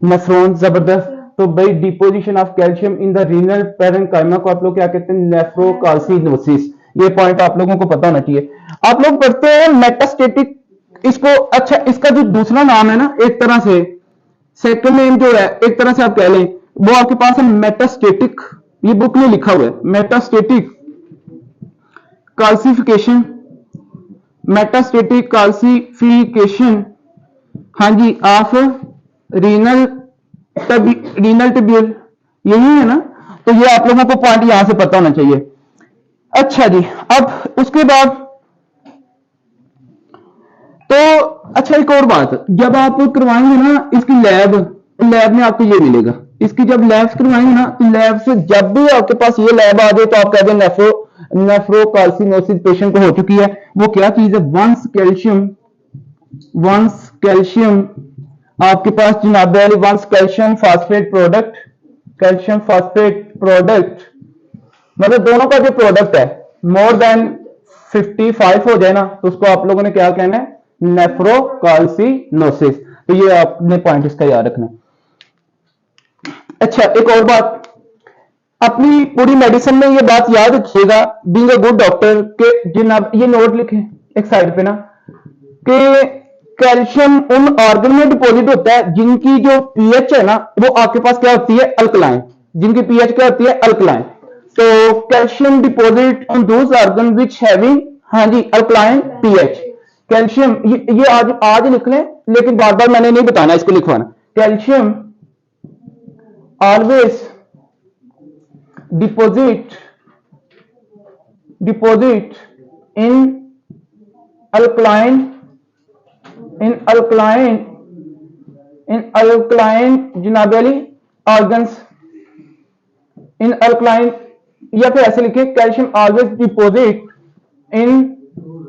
नेफ्रॉन। जबरदस्त। तो भाई deposition of calcium in the renal parenchyma को आप लोग क्या कहते हैं? नेफ्रोकाल्सिनोसिस। ये पॉइंट आप लोगों को पता होना चाहिए। आप लोग पढ़ते हैं मेटास्टेटिक इसको। अच्छा इसका जो दूसरा नाम है ना, एक तरह से सेकंड नेम जो है, एक तरह से आप कह लें, वो आपके पास है मेटास्टेटिक। ये बुक में लिखा हुआ है मेटास्टेटिक कैल्सिफिकेशन, मेटास्टेटिक कैल्सिफिकेशन, हाँ जी, ऑफ रीनल ट्यूब्यूल, यही है ना। तो ये आप लोगों को पॉइंट यहां से पता होना चाहिए। अच्छा जी, अब उसके बाद तो अच्छा एक और बात, जब आप करवाएंगे ना इसकी लैब में आपको ये मिलेगा। इसकी जब लैब्स करवाएंगे ना, तो लैब से जब भी आपके पास ये लैब आ जाए तो आप कह दें नेफ्रोकाल्सिनोसिस पेशेंट को हो चुकी है, वो क्या चीज है, वंस कैल्शियम आपके पास जनाब वाली वंस कैल्शियम फास्फेट प्रोडक्ट मतलब दोनों का जो प्रोडक्ट है मोर देन 55 हो जाए ना, तो उसको आप लोगों ने क्या कहना है, नेफ्रोकाल्सिनोसिस। तो ये आपने पॉइंट इसका याद रखना है। अच्छा, एक और बात, अपनी पूरी मेडिसिन में ये बात याद रखिएगा, बीइंग अ गुड डॉक्टर, के जनाब ये नोट लिखें एक साइड पे ना, कि कैल्शियम उन ऑर्गन में डिपॉजिट होता है जिनकी जो पीएच है ना वो आपके पास क्या होती है, अल्कलाइन, जिनकी पीएच क्या होती है, अल्कलाइन। तो calcium deposit on those organ which having, हाँ जी, अल्कलाइन पीएच। कैल्शियम ये आज लिख लें, लेकिन बार बार मैंने नहीं बताना, इसको लिखवाना। Calcium always deposit in alkaline जनाब अली ऑर्गन्स, इन अल्कलाइन, या फिर ऐसे लिखे, calcium always deposit in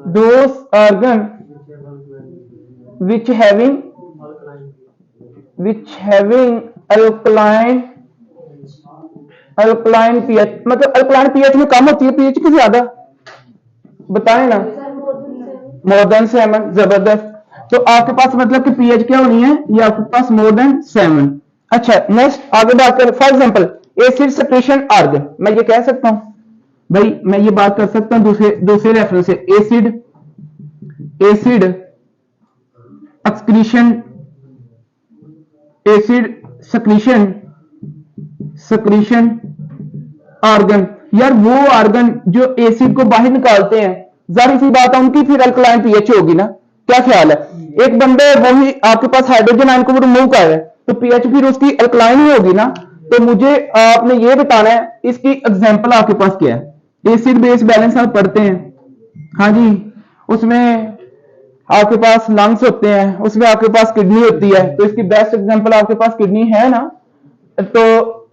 those organ which having alkaline pH. मतलब अल्कलाइन पीएच में कम होती है, पीएच की ज्यादा, बताएं ना, मोर देन 7। जबरदस्त। तो आपके पास मतलब कि पीएच क्या होनी है, ये आपके पास मोर देन 7। अच्छा, नेक्स्ट आगे बात करें, for example acid secretion organ, मैं ये कह सकता हूं भाई, मैं ये बात कर सकता हूं दूसरे रेफरेंस से, एसिड सक्रीशन ऑर्गन। यार वो ऑर्गन जो एसिड को बाहर निकालते हैं, जाहिर सी बात है उनकी फिर अल्कलाइन पीएच होगी ना, क्या ख्याल है। एक बंदे वही आपके पास हाइड्रोजन आयन को रिमूव कर रहे हैं, तो पीएच फिर उसकी अल्कलाइन ही होगी ना। तो मुझे आपने ये बताना है, इसकी एग्जांपल आपके पास क्या है। एसिड बेस बैलेंस आप पढ़ते हैं, हाँ जी, उसमें आपके पास लंग्स होते हैं, उसमें आपके पास किडनी होती है, तो इसकी बेस्ट एग्जांपल आपके पास किडनी है ना। तो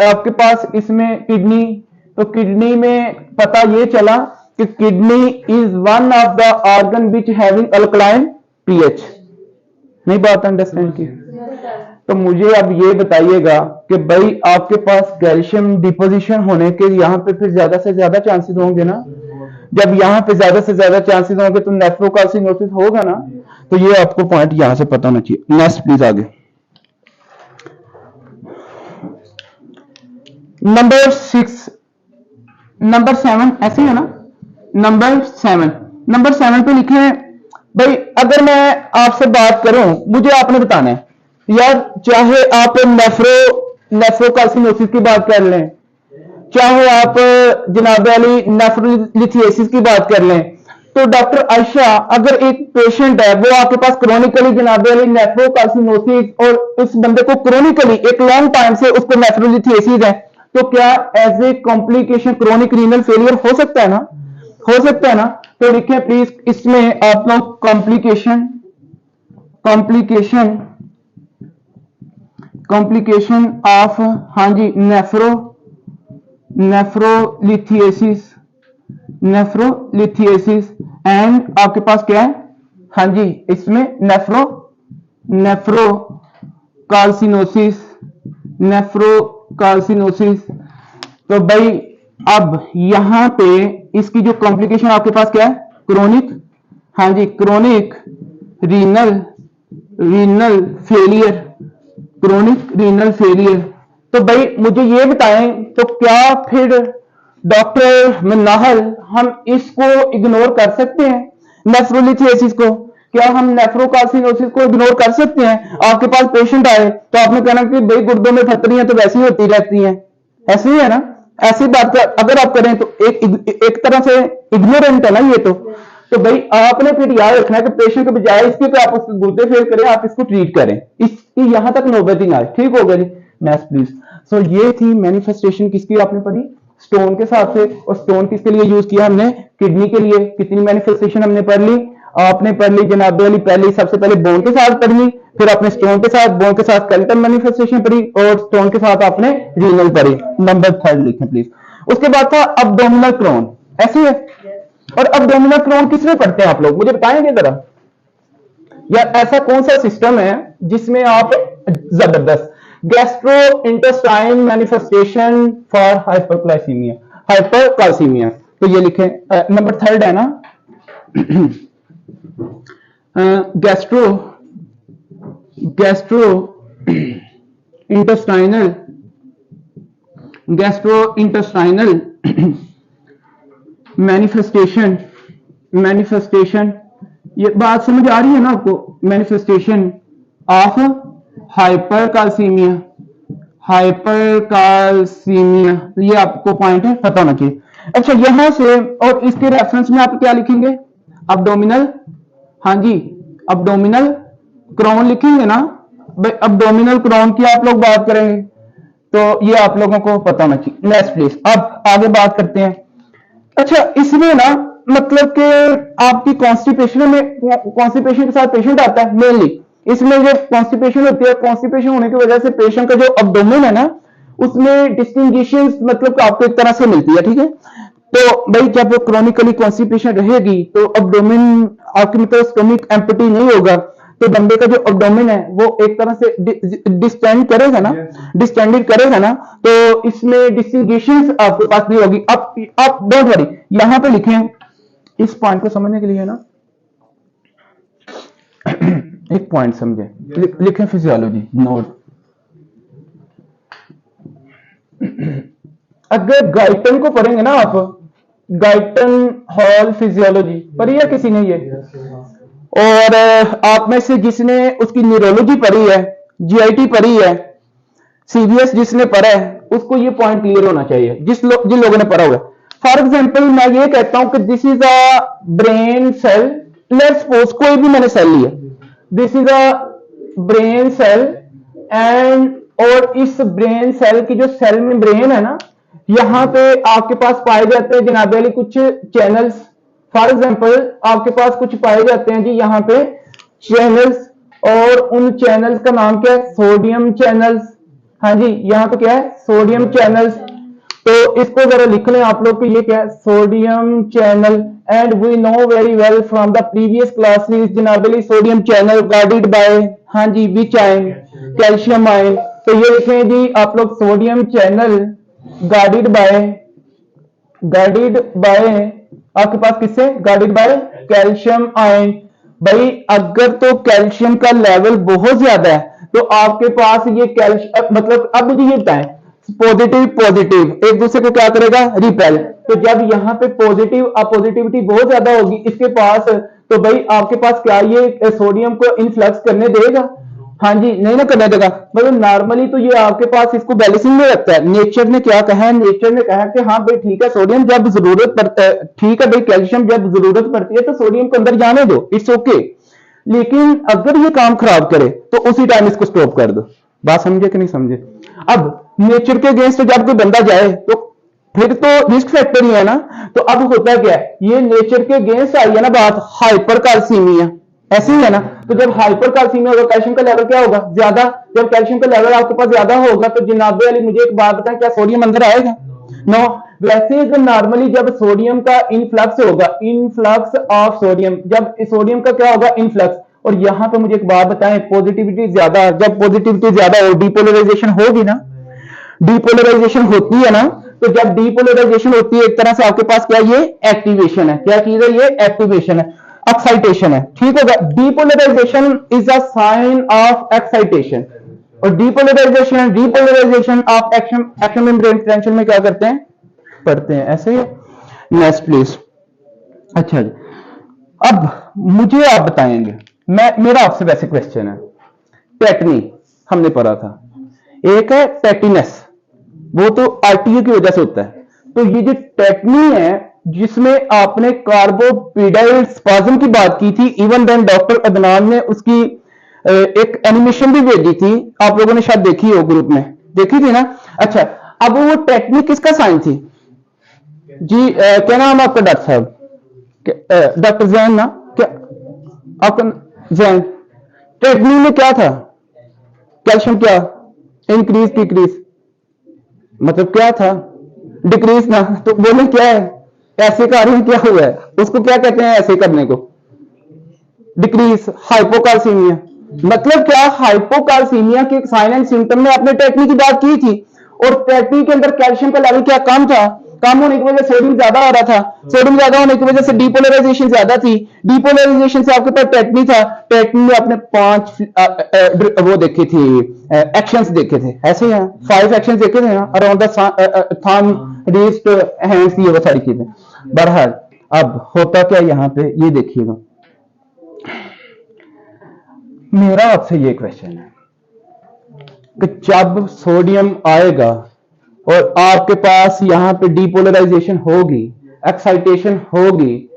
आपके पास इसमें किडनी, तो किडनी में पता ये चला कि kidney is one of the organ which having alkaline pH. नहीं बात अंडरस्टैंड की। तो मुझे अब ये बताइएगा कि भाई आपके पास कैल्शियम डिपोजिशन होने के यहां पे फिर ज्यादा से ज्यादा चांसेस होंगे ना। जब यहां पे ज्यादा से ज्यादा चांसेस होंगे तो नेफ्रोकाल्सिनोसिस होगा ना। तो ये आपको पॉइंट यहां से पता होना चाहिए। नेक्स्ट प्लीज आगे। नंबर 7 ऐसे है ना। नंबर 7 पे लिखे हैं भाई, अगर मैं आपसे बात करूं, मुझे आपने बताना है यार, चाहे आप नेफ्रोकाल्सिनोसिस की बात कर लें, चाहे आप जनाब अली नेफ्रोलिथियासिस की बात कर लें, तो डॉक्टर आयशा अगर एक पेशेंट है वो आपके पास क्रोनिकली जनाब अली नेफ्रोकाल्सिनोसिस, और उस बंदे को क्रोनिकली एक लॉन्ग टाइम से उसको नेफ्रोलिथियासिस है, तो क्या as a complication chronic renal failure हो सकता है ना, हो सकता है ना। तो लिखें प्लीज इसमें आप लोग कॉम्प्लिकेशन ऑफ, हाँ जी, नेफ्रोलिथियासिस एंड आपके पास क्या है, हाँ जी, इसमें नेफ्रोकाल्सिनोसिस। तो भाई अब यहां पे इसकी जो कॉम्प्लिकेशन आपके पास क्या है, क्रोनिक, हाँ जी, क्रोनिक रीनल फेलियर। तो भाई मुझे ये बताएं, तो क्या फिर डॉक्टर मनाहल हम इसको इग्नोर कर सकते हैं, नेफ्रोलिथियासिस को? क्या हम नेफ्रोकाल्सिनोसिस को इग्नोर कर सकते हैं? आपके पास पेशेंट आए तो आपने कहना कि भाई गुर्दों में फतरियां तो वैसी होती रहती हैं, ऐसे ही है ना। ऐसी बात अगर आप करें तो एक तरह से इग्नोरेंट है ना ये। तो भाई आपने फिर याद रखना है कि पेशेंट के बजाय इसके पे आप उसके गुर्दे फेल करें, आप इसको ट्रीट करें, इसकी यहां तक नौबत ही ना आए। ठीक हो गया जी, नेक्स्ट प्लीज। सो ये थी मैनिफेस्टेशन किसकी आपने पढ़ी, स्टोन के साथ से। और स्टोन किसके लिए यूज किया हमने, किडनी के लिए। कितनी मैनिफेस्टेशन हमने पढ़ ली, आपने पढ़ ली जनाब वाली, पहली सबसे पहले बोन के साथ पढ़ ली, फिर आपने स्टोन के साथ, बोन के साथ स्केलेटल मैनिफेस्टेशन पढ़ी, और स्टोन के साथ आपने रीनल पढ़ी। नंबर 3 लिखें प्लीज। उसके बाद था अब्डोमिनल क्रोन, ऐसे है। और abdominal Crohn किसमें पढ़ते हैं आप लोग, मुझे बताएंगे जरा, या ऐसा कौन सा सिस्टम है जिसमें आप, जबरदस्त, गैस्ट्रो इंटेस्टाइन मैनिफेस्टेशन फॉर हाइपरक्लाइसीमिया, हाइपरकाल्सीमिया, तो ये लिखें, नंबर 3 है ना, गैस्ट्रो इंटेस्टाइनल मैनिफेस्टेशन, ये बात समझ आ रही है ना आपको, मैनिफेस्टेशन ऑफ हाइपरकाल्सीमिया, तो ये आपको पॉइंट है, पता होना चाहिए। अच्छा, यहां से और इसके रेफरेंस में आप क्या लिखेंगे, अब्डोमिनल, हाँ जी, अब्डोमिनल क्राउन लिखेंगे ना भाई, अब्डोमिनल क्राउन की आप लोग बात करेंगे, तो ये आप लोगों को पता होना चाहिए। नेक्स्ट प्लीज, अब आगे बात करते हैं। अच्छा, इसमें ना मतलब कि आपकी कॉन्स्टिपेशन के साथ पेशेंट आता है मेनली, इसमें जो कॉन्स्टिपेशन होती है, कॉन्स्टिपेशन होने की वजह से पेशेंट का जो अब्डोमेन है ना, उसमें डिस्टिंग्विशेस मतलब कि आपको एक तरह से मिलती है, ठीक है। तो भाई जब क्रॉनिकली कॉन्स्टिपेशन रहेगी तो अब्डोमेन आपकी मतलब स्टमक एम्प्टी नहीं होगा, तो बंदे का जो अब्डोमेन है वो एक तरह से डिस्टेंड करेगा ना, डिस्टेंडेड करेगा ना, तो इसमें डिस्टिंग्विशेस आपके पास नहीं होगी। आप डोंट वरी, यहां पे लिखें इस पॉइंट को समझने के लिए ना, एक पॉइंट समझे, लिखें फिजियोलॉजी नोट। अगर गाइटन को पढ़ेंगे ना आप, गाइटन हॉल फिजियोलॉजी पढ़ी है किसी ने ये, और आप में से जिसने उसकी न्यूरोलॉजी पढ़ी है, जीआईटी पढ़ी है, सीबीएस जिसने पढ़ा है, उसको ये पॉइंट क्लियर होना चाहिए, जिन लोगों ने पढ़ा हुआ है। फॉर एग्जाम्पल मैं ये कहता हूं कि this is a brain cell, let's suppose कोई भी मैंने सेल लिया, this is a brain cell and, और इस ब्रेन सेल की जो सेल मेम्ब्रेन है ना, यहां पे आपके पास पाए जाते हैं जनाब वाली कुछ चैनल्स। फॉर एग्जाम्पल आपके पास कुछ पाए जाते हैं जी यहाँ पे चैनल्स, और उन चैनल्स का नाम क्या है, सोडियम चैनल्स। हाँ जी, यहाँ पे क्या है, सोडियम चैनल्स। तो इसको जरा लिख लें आप लोग कि ये क्या है, sodium channel. And we know very well from the previous classes जनाबली सोडियम चैनल गार्डेड बाय, हाँ जी, विच आयन, कैल्शियम आयन। तो ये लिखें जी आप लोग, सोडियम चैनल गार्डेड बाय आपके पास किससे, गार्डेड बाय कैल्शियम आयन। भाई अगर तो कैल्शियम का लेवल बहुत ज्यादा है तो आपके पास ये कैल्शियम मतलब, अब मुझे ये बताएं, पॉजिटिव एक दूसरे को क्या करेगा, रिपेल। तो जब यहाँ पे पॉजिटिव पॉजिटिविटी बहुत ज्यादा होगी इसके पास, तो भाई आपके पास क्या ये सोडियम को इनफ्लक्स करने देगा, हाँ जी, नहीं ना करने देगा। मतलब नॉर्मली तो ये आपके पास इसको बैलेंसिंग में रखता है। नेचर ने क्या कहा है, नेचर ने कहा कि हाँ भाई ठीक है, सोडियम जब जरूरत पड़ता है, ठीक है भाई, कैल्शियम जब जरूरत पड़ती है तो सोडियम को अंदर जाने दो, इट्स ओके। लेकिन अगर ये काम खराब करे तो उसी टाइम इसको स्टॉप कर दो। बात समझे कि नहीं समझे। अब नेचर के अगेंस्ट जब कोई बंदा जाए तो फिर तो रिस्क फैक्टर ही है ना। तो अब होता क्या है, ये नेचर के अगेंस्ट आई है ना बात, हाइपरकाल्सीमिया, ऐसे ही है ना। तो जब हाइपरकाल्सीमिया होगा, कैल्शियम का लेवल क्या होगा, ज्यादा। जब कैल्शियम का लेवल आपके पास ज्यादा होगा तो जनाबे वाली मुझे एक बात बताएं, क्या सोडियम अंदर आएगा, नो। वैसे अगर नॉर्मली जब सोडियम का इनफ्लक्स होगा, इनफ्लक्स ऑफ सोडियम, जब सोडियम का क्या होगा, इनफ्लक्स। और यहां पे मुझे एक बात बताएं, पॉजिटिविटी ज्यादा, जब पॉजिटिविटी ज्यादा हो, डिपोलराइजेशन होगी ना, डिपोलराइजेशन होती है ना, तो जब डिपोलराइजेशन होती है एक तरह से आपके पास क्या, ये एक्टिवेशन है। क्या चीज है, ये एक्टिवेशन है, एक्साइटेशन है, ठीक होगा। Depolarisation is a sign of excitation, और depolarisation of action membrane potential में क्या करते हैं, पढ़ते हैं, ऐसे ही। Next please. अच्छा जी, अब मुझे आप बताएंगे, मेरा आपसे वैसे क्वेश्चन है, टेटनी हमने पढ़ा था, एक है टेटिनस, वो तो आरटीयू की वजह से होता है। तो ये जो टेटनी है जिसमें आपने कार्बोपिडाइल स्पाज्म की बात की थी, इवन देन डॉक्टर अदनान ने उसकी एक एनिमेशन भी भेजी थी, आप लोगों ने शायद देखी हो, ग्रुप में देखी थी ना। अच्छा, अब वो टेटनी किसका साइन थी जी, क्या नाम है आपका डॉक्टर साहब, डॉक्टर जैन ना, क्या आपका जैन। टेटनी में क्या था, कैल्शियम क्या इंक्रीज डिक्रीज, मतलब क्या था, डिक्रीज ना, तो बोले क्या है, ऐसे कार्य क्या हुआ है, उसको क्या कहते हैं ऐसे करने को? डिक्रीज हाइपोकाल्सीमिया। मतलब क्या, हाइपोकाल्सीमिया के साइन एंड सिम्टम में आपने टेटनी की बात की थी, और टेटनी के अंदर कैल्शियम का लेवल क्या कम था, कम होने की वजह से सोडियम ज्यादा आ रहा था, सोडियम ज्यादा होने की वजह से डीपोलराइजेशन ज्यादा थी, डीपोलराइजेशन से आपके पास टेटनी था, टेटनी में आपने 5 वो देखे थे एक्शंस देखे थे, ऐसे हैं 5 एक्शंस देखे थे ना, around the thumb wrist hands, ये वो सारी चीजें। बहरहाल अब होता क्या यहां पे, ये देखिएगा, मेरा आपसे ये क्वेश्चन है कि जब सोडियम आएगा और आपके पास यहां पे डीपोलराइजेशन होगी, एक्साइटेशन होगी,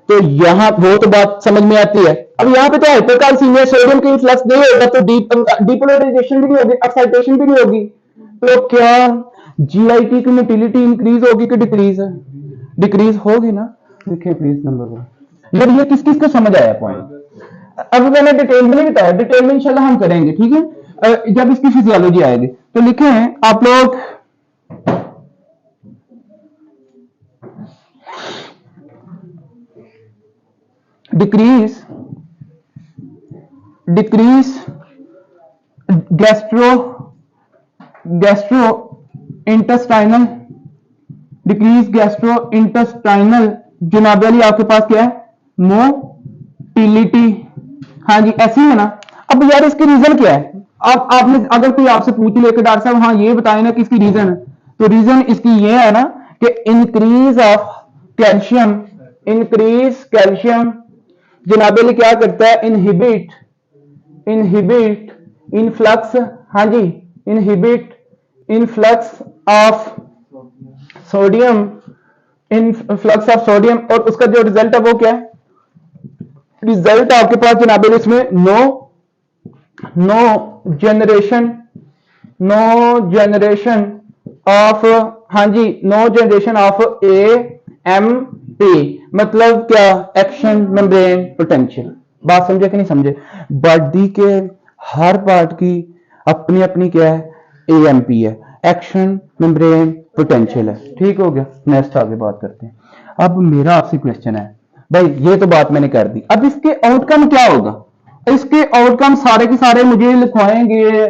तो यहां वो तो बात समझ में आती है। अब यहां पे तो हाइपोकाल्सीमिया, सोडियम का इन्फ्लक्स नहीं होगा तो डीपोलराइजेशन भी नहीं होगी, एक्साइटेशन भी नहीं होगी, तो क्या जीआईटी की मोटिलिटी इंक्रीज होगी कि डिक्रीज है? डिक्रीज होगी ना। देखिए प्लीज नंबर 1, जब ये किस किस को समझ आया पॉइंट, अब मैंने डिटेल में नहीं बताया, डिटेल में इंशाल्लाह हम करेंगे, ठीक है, जब इसकी फिजियोलॉजी आएगी। तो लिखे हैं आप लोग, decrease gastro intestinal, decrease gastro intestinal जनाब अली आपके पास क्या है, मोटिलिटी। हाँ जी ऐसी है ना। अब यार इसकी रीजन क्या है, आपने अगर कोई आपसे पूछ ले कि डॉक्टर साहब हाँ ये बताए ना कि इसकी रीजन है, तो रीजन इसकी ये है ना कि increase of calcium, increase calcium जनाब अली क्या करता है, इनहिबिट इनफ्लक्स, हाँ जी inhibit influx of sodium, influx of sodium, और उसका जो रिजल्ट है वो क्या है, रिजल्ट आपके पास जनाब इसमें नो जनरेशन ऑफ, हाँ जी नो जनरेशन ऑफ AMP, मतलब क्या, एक्शन मेम्ब्रेन पोटेंशियल। बात समझे कि नहीं समझे? बॉडी के हर पार्ट की अपनी अपनी क्या है, AMP है, एक्शन मेम्ब्रेन पोटेंशियल है। ठीक हो गया, नेक्स्ट आगे बात करते हैं। अब मेरा आपसे क्वेश्चन है भाई, ये तो बात मैंने कर दी, अब इसके आउटकम क्या होगा? इसके आउटकम सारे के सारे मुझे लिखवाएंगे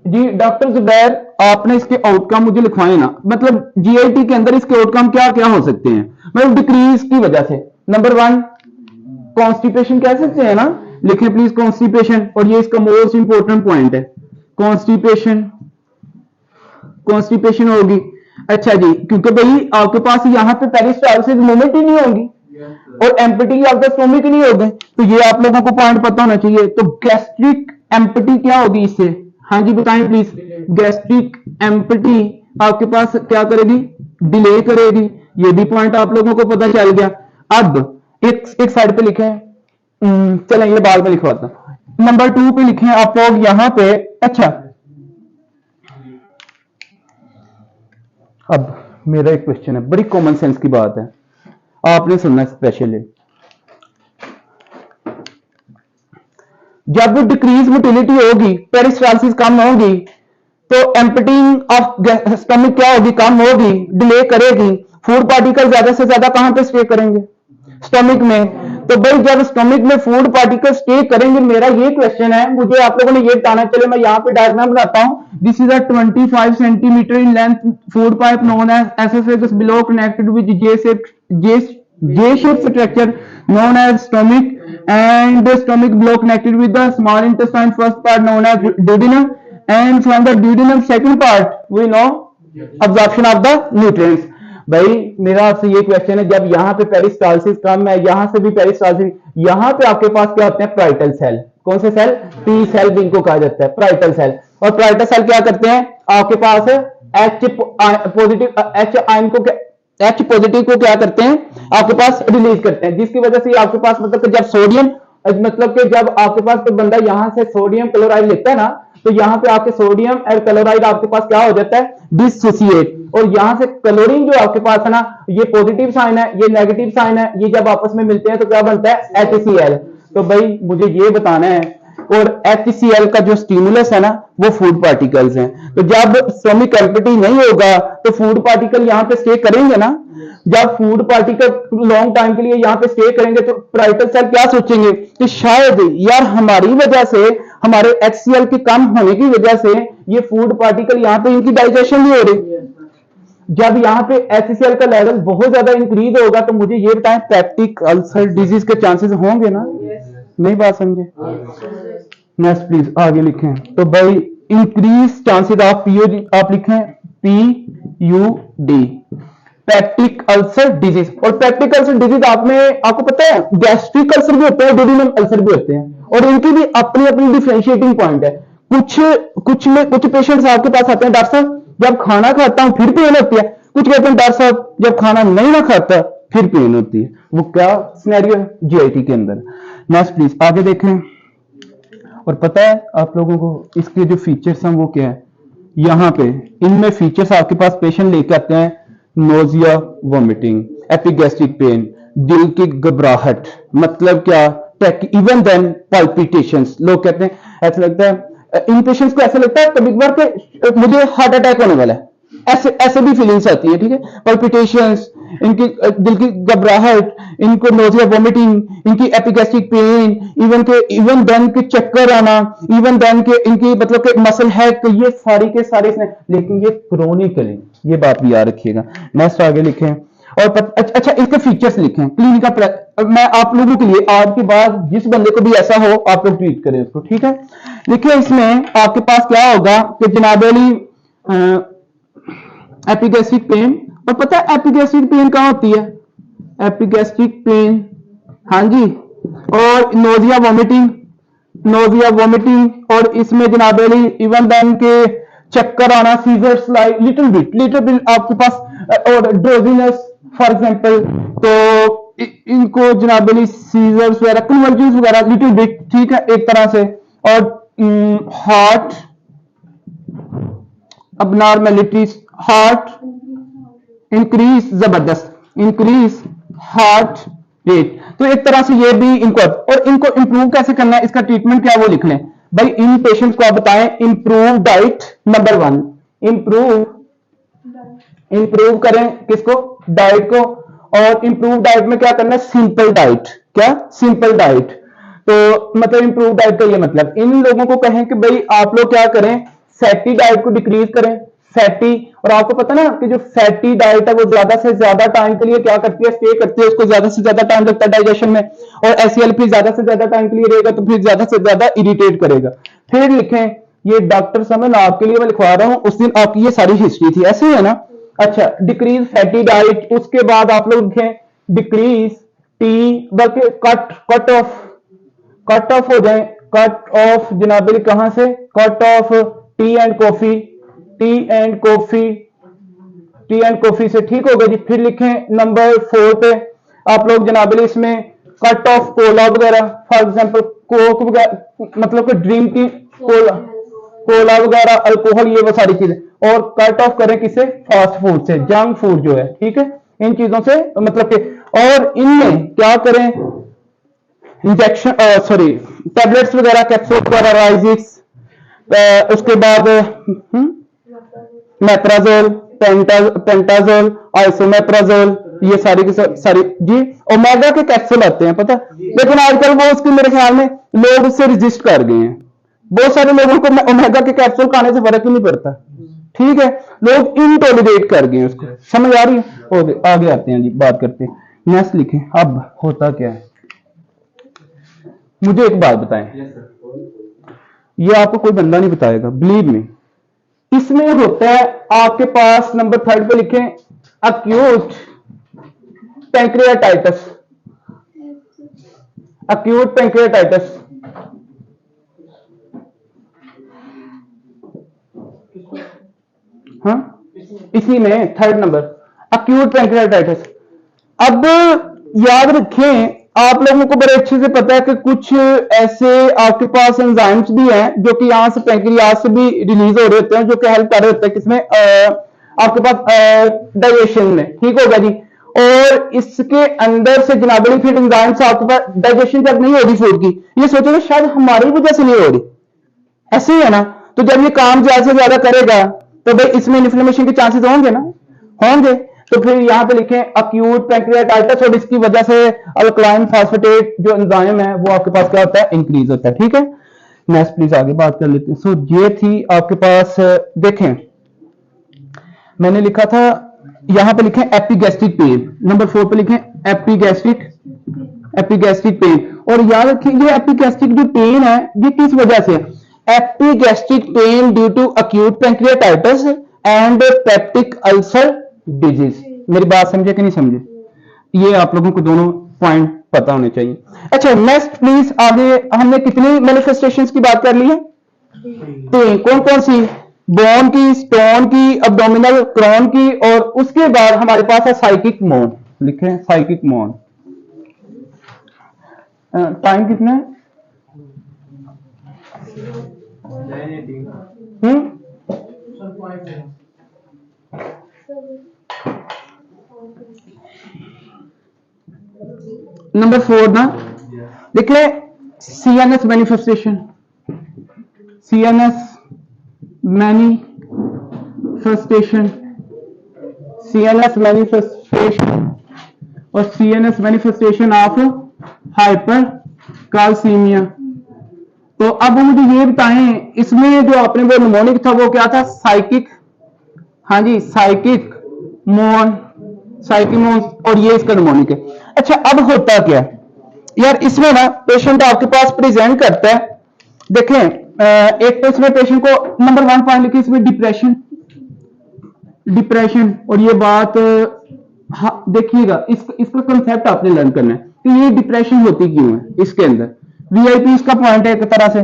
जी डॉक्टर जुबैर, आपने इसके आउटकम मुझे लिखवाए ना, मतलब जीआईटी के अंदर इसके आउटकम क्या क्या हो सकते हैं, मतलब डिक्रीज की वजह से। नंबर 1 कॉन्स्टिपेशन कह सकते हैं ना, लिखें प्लीज कॉन्स्टिपेशन, और ये इसका मोस्ट इंपॉर्टेंट पॉइंट है, कॉन्स्टिपेशन होगी। अच्छा जी, क्योंकि भाई आपके पास यहां पे पेरिस्टाल्सिस मूवमेंट ही नहीं होगी और एम्पटी ऑफ द स्टोमक नहीं होगी, तो ये आप लोगों को पॉइंट पता होना चाहिए। तो गैस्ट्रिक एम्पटी क्या होगी इससे, हाँ जी बताएं प्लीज। गैस्ट्रिक एम्पटी आपके पास क्या करेगी, डिले करेगी, ये भी पॉइंट आप लोगों को पता चल गया। अब एक साइड पे लिखे, चलें ये बाद में लिखवाता हूं। नंबर 2 पे लिखे आप लोग यहां पे। अच्छा अब मेरा एक क्वेश्चन है, बड़ी कॉमन सेंस की बात है, आपने सुनना स्पेशली। जब डिक्रीज मोटिलिटी होगी, पेरिस्टाल्सिस कम होगी, तो एम्पटिंग ऑफ स्टमक क्या होगी, कम होगी, डिले करेगी। फूड पार्टिकल ज्यादा से ज्यादा कहां पे स्टे करेंगे, स्टमक में। तो भाई जब स्टमक में फूड पार्टिकल स्टे करेंगे, मेरा ये क्वेश्चन है, मुझे आप लोगों ने ये बताना, चले मैं यहां पे डायग्राम बनाता हूं। This is a 25 centimetre in length food pipe known as oesophagus below connected with J shaped structure known as stomach, and the stomach below connected with the small intestine first part known as duodenum, and from the duodenum second part we know absorption of the nutrients। भाई मेरा आपसे ये question है, जब यहाँ पे peristalsis कम है, यहां से भी पेरिस्टाल्सिस, यहाँ पे आपके पास क्या होते हैं, पाराइटल सेल। कौन से सेल, P सेल भी इनको कहा जाता है, पाराइटल सेल। और पाराइटल सेल क्या करते हैं, आपके पास H पॉजिटिव को क्या करते हैं, आपके पास रिलीज करते हैं, जिसकी वजह से आपके पास मतलब कि जब सोडियम, मतलब कि जब आपके पास तो बंदा यहां से सोडियम क्लोराइड लेता है ना, तो यहां पे आपके सोडियम और क्लोराइड आपके पास क्या हो जाता है, डिसोसिएट, और यहां से क्लोरीन जो आपके पास है ना, ये पॉजिटिव साइन है, ये नेगेटिव साइन है, ये जब आपस में मिलते हैं तो क्या बनता है, HCl। तो भाई मुझे ये बताना है और HCl का जो स्टिमुलस है ना वो फूड पार्टिकल्स हैं। तो जब स्टोमिक एम्प्टी नहीं होगा तो फूड पार्टिकल यहाँ पे स्टे करेंगे ना। जब फूड पार्टिकल लॉन्ग टाइम के लिए यहाँ पे स्टे करेंगे तो पैराइटल सेल क्या सोचेंगे कि शायद यार हमारी वजह से, हमारे HCl के कम होने की वजह से ये फूड पार्टिकल यहाँ पे इनकी डाइजेशन नहीं हो रही। जब यहाँ पे HCl का लेवल बहुत ज्यादा इंक्रीज होगा तो मुझे ये बताएं पेप्टिक अल्सर डिजीज के चांसेस होंगे ना? नहीं बात समझे? नेक्स्ट प्लीज आगे लिखें। तो भाई इंक्रीज चांसेस ऑफ PUD आप लिखें PUD, पेप्टिक अल्सर डिजीज। और पेप्टिक अल्सर डिजीज आपको पता है गैस्ट्रिक अल्सर भी होते हैं, डुओडेनल अल्सर भी होते हैं, और इनकी भी अपनी अपनी डिफरेंशिएटिंग पॉइंट है। कुछ पेशेंट्स आपके पास आते हैं, डॉक्टर साहब जब खाना खाता हूं फिर पेन होती है। कुछ कहते हैं डॉक्टर साहब जब खाना नहीं ना खाता फिर पेन होती है। वो क्या सिनेरियो है GIT के अंदर? नेक्स्ट प्लीज आगे देखें। और पता है आप लोगों को इसके जो फीचर्स हैं वो क्या है? यहाँ पे इनमें फीचर्स आपके पास पेशेंट लेके आते हैं, नोजिया, वोमिटिंग, एपिगैस्ट्रिक पेन, दिल की घबराहट, मतलब क्या, इवन देन पल्पिटेशंस। लोग कहते हैं ऐसा लगता है, इन पेशेंट्स को ऐसा लगता है कभी कभार कि मुझे हार्ट अटैक होने वाला है, ऐसे भी फीलिंग्स आती है, ठीक है। पल्पिटेशंस, इनकी दिल की घबराहट, इनको नोजिया, वोमिटिंग, इनकी एपिगैस्ट्रिक पेन, इवन देन के चक्कर आना, इवन देन के इनकी मतलब के मसल हेड, ये सारी के सारे, लेकिन ये क्रोनिकली, ये बात भी याद रखिएगा। नेक्स्ट आगे लिखें। और अच्छा इसके फीचर्स लिखें क्लिनिकल। मैं आप लोगों के लिए आज के बाद जिस बंदे को भी ऐसा हो आप लोग ट्रीट करें उसको, ठीक है। देखिए इसमें आपके पास क्या होगा कि जनाब अली एपिगैस्ट्रिक पेन, और पता है एपिगैस्ट्रिक पेन कहां होती है? एपिगैस्ट्रिक पेन, हाँ जी, और नोजिया वोमिटिंग, और इसमें जनाब अली इवन देन के चक्कर आना, सीजर्स लाइक लिटिल बिट आपके पास, और ड्रोजीनेस फॉर एग्जांपल। तो इनको जनाब अली सीजर्स वगैरह, कन्वर्जेंस वगैरह लिटिल बिट, ठीक है, एक तरह से। और हार्ट abnormalities, हार्ट इंक्रीज, जबरदस्त इंक्रीज हार्ट रेट। तो एक तरह से ये भी इनको, और इनको इंप्रूव कैसे करना है, इसका ट्रीटमेंट क्या वो लिख लें भाई। इन पेशेंट्स को आप बताएं इंप्रूव डाइट, नंबर 1 इंप्रूव करें किसको? डाइट को। और इंप्रूव डाइट में क्या करना है? Simple diet. क्या? Simple diet. तो मतलब इंप्रूव डाइट का ये मतलब इन लोगों को कहें कि भाई आप लोग क्या करें, फैटी डाइट को डिक्रीज करें, फैटी। और आपको पता ना कि जो फैटी डाइट है वो ज्यादा से ज्यादा टाइम के लिए क्या करती है? स्टे करती है, उसको ज्यादा से ज्यादा टाइम लगता है डाइजेशन में। और HCl फिर ज्यादा से ज्यादा टाइम के लिए रहेगा तो फिर ज्यादा से ज्यादा इरिटेट करेगा। फिर लिखें, ये डॉक्टर साहब आपके लिए मैं लिखवा रहा हूं, उस दिन आपकी ये सारी हिस्ट्री थी, ऐसे है ना। अच्छा, डिक्रीज फैटी डाइट, उसके बाद आप लोग लिखें डिक्रीज टी, बल्कि कट ऑफ हो जाए, कट ऑफ जनाब कहां से? Cut off T and coffee से, ठीक होगा जी। फिर लिखें नंबर 4 पे आप लोग जनाब इसमें कट ऑफ कोला वगैरह, फॉर एग्जांपल कोक वगैरह, मतलब कि ड्रीम की कोला वगैरह, अल्कोहल, ये वो सारी चीजें। और कट ऑफ करें किसे? फास्ट फूड से, जंक फूड जो है, ठीक है, इन चीजों से मतलब कि। और इनमें क्या करें? इंजेक्शन, सॉरी टैबलेट्स वगैरह, कैप्सूल वगैरह, राइजिक्स, उसके बाद मेट्राजोल, पेंटाजोल, आइसोमेप्राजोल, ये सारी की सारी जी ओमेगा के कैप्सूल आते हैं, पता। लेकिन आजकल वो उसकी मेरे ख्याल में लोग उससे रजिस्ट कर गए हैं। बहुत सारे लोगों को ओमेगा के कैप्सूल खाने से फर्क ही नहीं पड़ता, ठीक है, लोग इनटॉलरेट कर गए उसको। समझ आ रही है? आगे आते हैं जी, बात करते हैं। नेक्स्ट लिखें। अब होता क्या है, मुझे एक बात बताएं, ये आपको कोई बंदा नहीं बताएगा, बिलीव मी। इसमें होता है आपके पास नंबर 3 पे लिखें अक्यूट पैंक्रियाटाइटिस। अक्यूट पैंक्रियाटाइटिस, हाँ, इसी में 3rd नंबर अक्यूट पैंक्रियाटाइटिस। अब याद रखें, आप लोगों को बड़े अच्छे से पता है कि कुछ ऐसे आपके पास एंजाइम्स भी हैं जो कि यहां से पैंक्रियास से भी रिलीज हो रहे होते हैं, जो कि हेल्प कर रहे होते हैं किसमें? आपके पास डाइजेशन में, ठीक होगा जी। और इसके अंदर से जनाबली फिर एंजाइम्स आपके पास डाइजेशन जब नहीं हो रही फूड की, ये सोचेंगे शायद हमारी वजह से नहीं हो रही, ऐसे ही है ना। तो जब ये काम ज्यादा से ज्यादा करेगा तो भाई इसमें इन्फ्लेमेशन के चांसेस होंगे ना, होंगे। तो फिर यहां पे लिखें अक्यूट पैंक्रियाटाइटिस, और इसकी वजह से अल्कलाइन फास्फेटेट जो एंजाइम है वो आपके पास क्या होता है, इंक्रीज होता है। ठीक है, नेक्स्ट प्लीज आगे बात कर लेते हैं। सो ये थी आपके पास, देखें मैंने लिखा था यहां पे लिखें एपिगैस्ट्रिक पेन, नंबर 4 पे लिखें एपिगैस्ट्रिक पेन। और याद रखें ये एपिगैस्ट्रिक जो पेन है ये किस वजह से, epigastric pain due to acute pancreatitis and peptic ulcer disease. मेरी बात समझे कि नहीं समझे, ये आप लोगों को दोनों पॉइंट पता होने चाहिए। अच्छा नेक्स्ट प्लीज, आगे हमने कितनी मैनिफेस्टेशंस की बात कर ली है, 3। कौन कौन सी, बोन की, स्टोन की, अब्डोमिनल क्रॉन की, और उसके बाद हमारे पास है साइकिक मोन। लिखें साइकिक मोन। टाइम कितना है, नंबर 4 ना, लिख ले CNS manifestation, CNS manifestation, CNS manifestation और CNS manifestation of hyper calcaemia. तो अब मुझे ये बताएं, इसमें जो आपने वो निमोनिक था वो क्या था, साइकिक, हाँ जी साइकिक मोन, और ये इसका निमोनिक है। अच्छा अब होता क्या यार, इसमें ना पेशेंट आपके पास प्रेजेंट करता है, देखें एक तो इसमें पेशेंट को नंबर 1 पॉइंट लिखिए, इसमें डिप्रेशन, और ये बात हाँ, देखिएगा इसका कंसेप्ट आपने लर्न करना है कि ये डिप्रेशन होती क्यों है इसके अंदर, वीआईपी इसका पॉइंट है एक तरह से।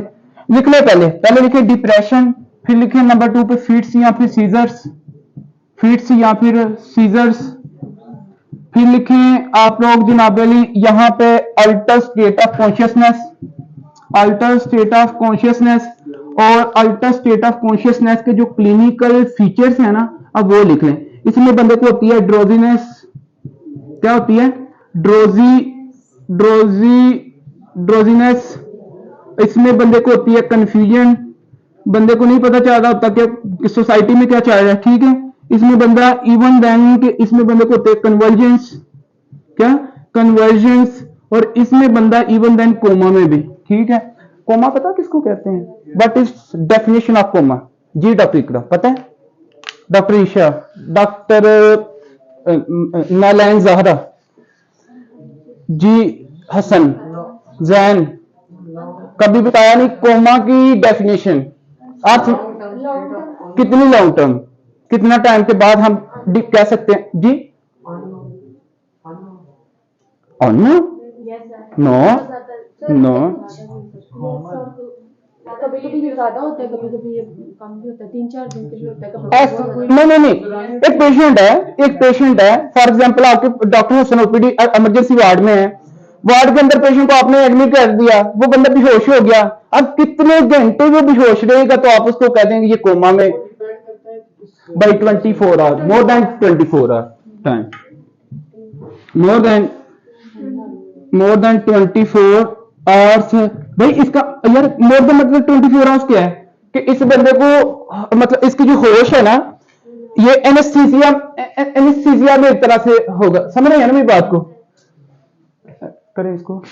लिख ले पहले लिखे डिप्रेशन, फिर लिखे नंबर 2 पे फिट्स या फिर सीजर्स, फिर लिखें आप लोग जनाब अली यहां पे अल्टर स्टेट ऑफ कॉन्शियसनेस, और अल्टर स्टेट ऑफ कॉन्शियसनेस के जो क्लिनिकल फीचर्स हैं ना, अब वो लिख लें। इसमें बंदे को होती है ड्रोजीनेस, क्या होती है, ड्रोजीनेस, इसमें बंदे को होती है कंफ्यूजन, बंदे को नहीं पता चल रहा होता कि सोसाइटी में क्या चल रहा है। ठीक है, इसमें बंदा इवन देन के, इसमें बंदे को होते हैं कन्वर्जेंस, और इसमें बंदा इवन देन कोमा में भी। ठीक है, कोमा पता किसको कहते हैं, what is definition of coma, जी डॉक्टर इकरा पता है, डॉक्टर ईशा, डॉक्टर नालैन जहरा, जी हसन जैन, कभी बताया नहीं कोमा की डेफिनेशन। आप कितनी लॉन्ग टर्म, कितना टाइम के बाद हम कह सकते हैं जी, नो कभी कभी ये ज्यादा होता है, कभी कभी ये कम भी होता है, 3-4 दिन के लिए होता है, कभी नहीं, एक पेशेंट है फॉर एग्जांपल, आपके doctor Hasan OPD emergency ward में है, वार्ड के अंदर पेशेंट को आपने एडमिट कर दिया, वो बंदा बेहोश हो गया, अब कितने घंटे वो बेहोश रहेगा तो आप उसको कह देंगे ये कोमा में, by 24 hour, more than 24 hour time, more than 24 hours. भाई इसका यार मोर देन मतलब 24 आवर्स क्या है कि इस बंदे को मतलब इसकी जो होश है ना, ये एनेस्थीसिया में एक तरह से होगा, समझ रहे हैं ना मेरी बात को, करें इसको।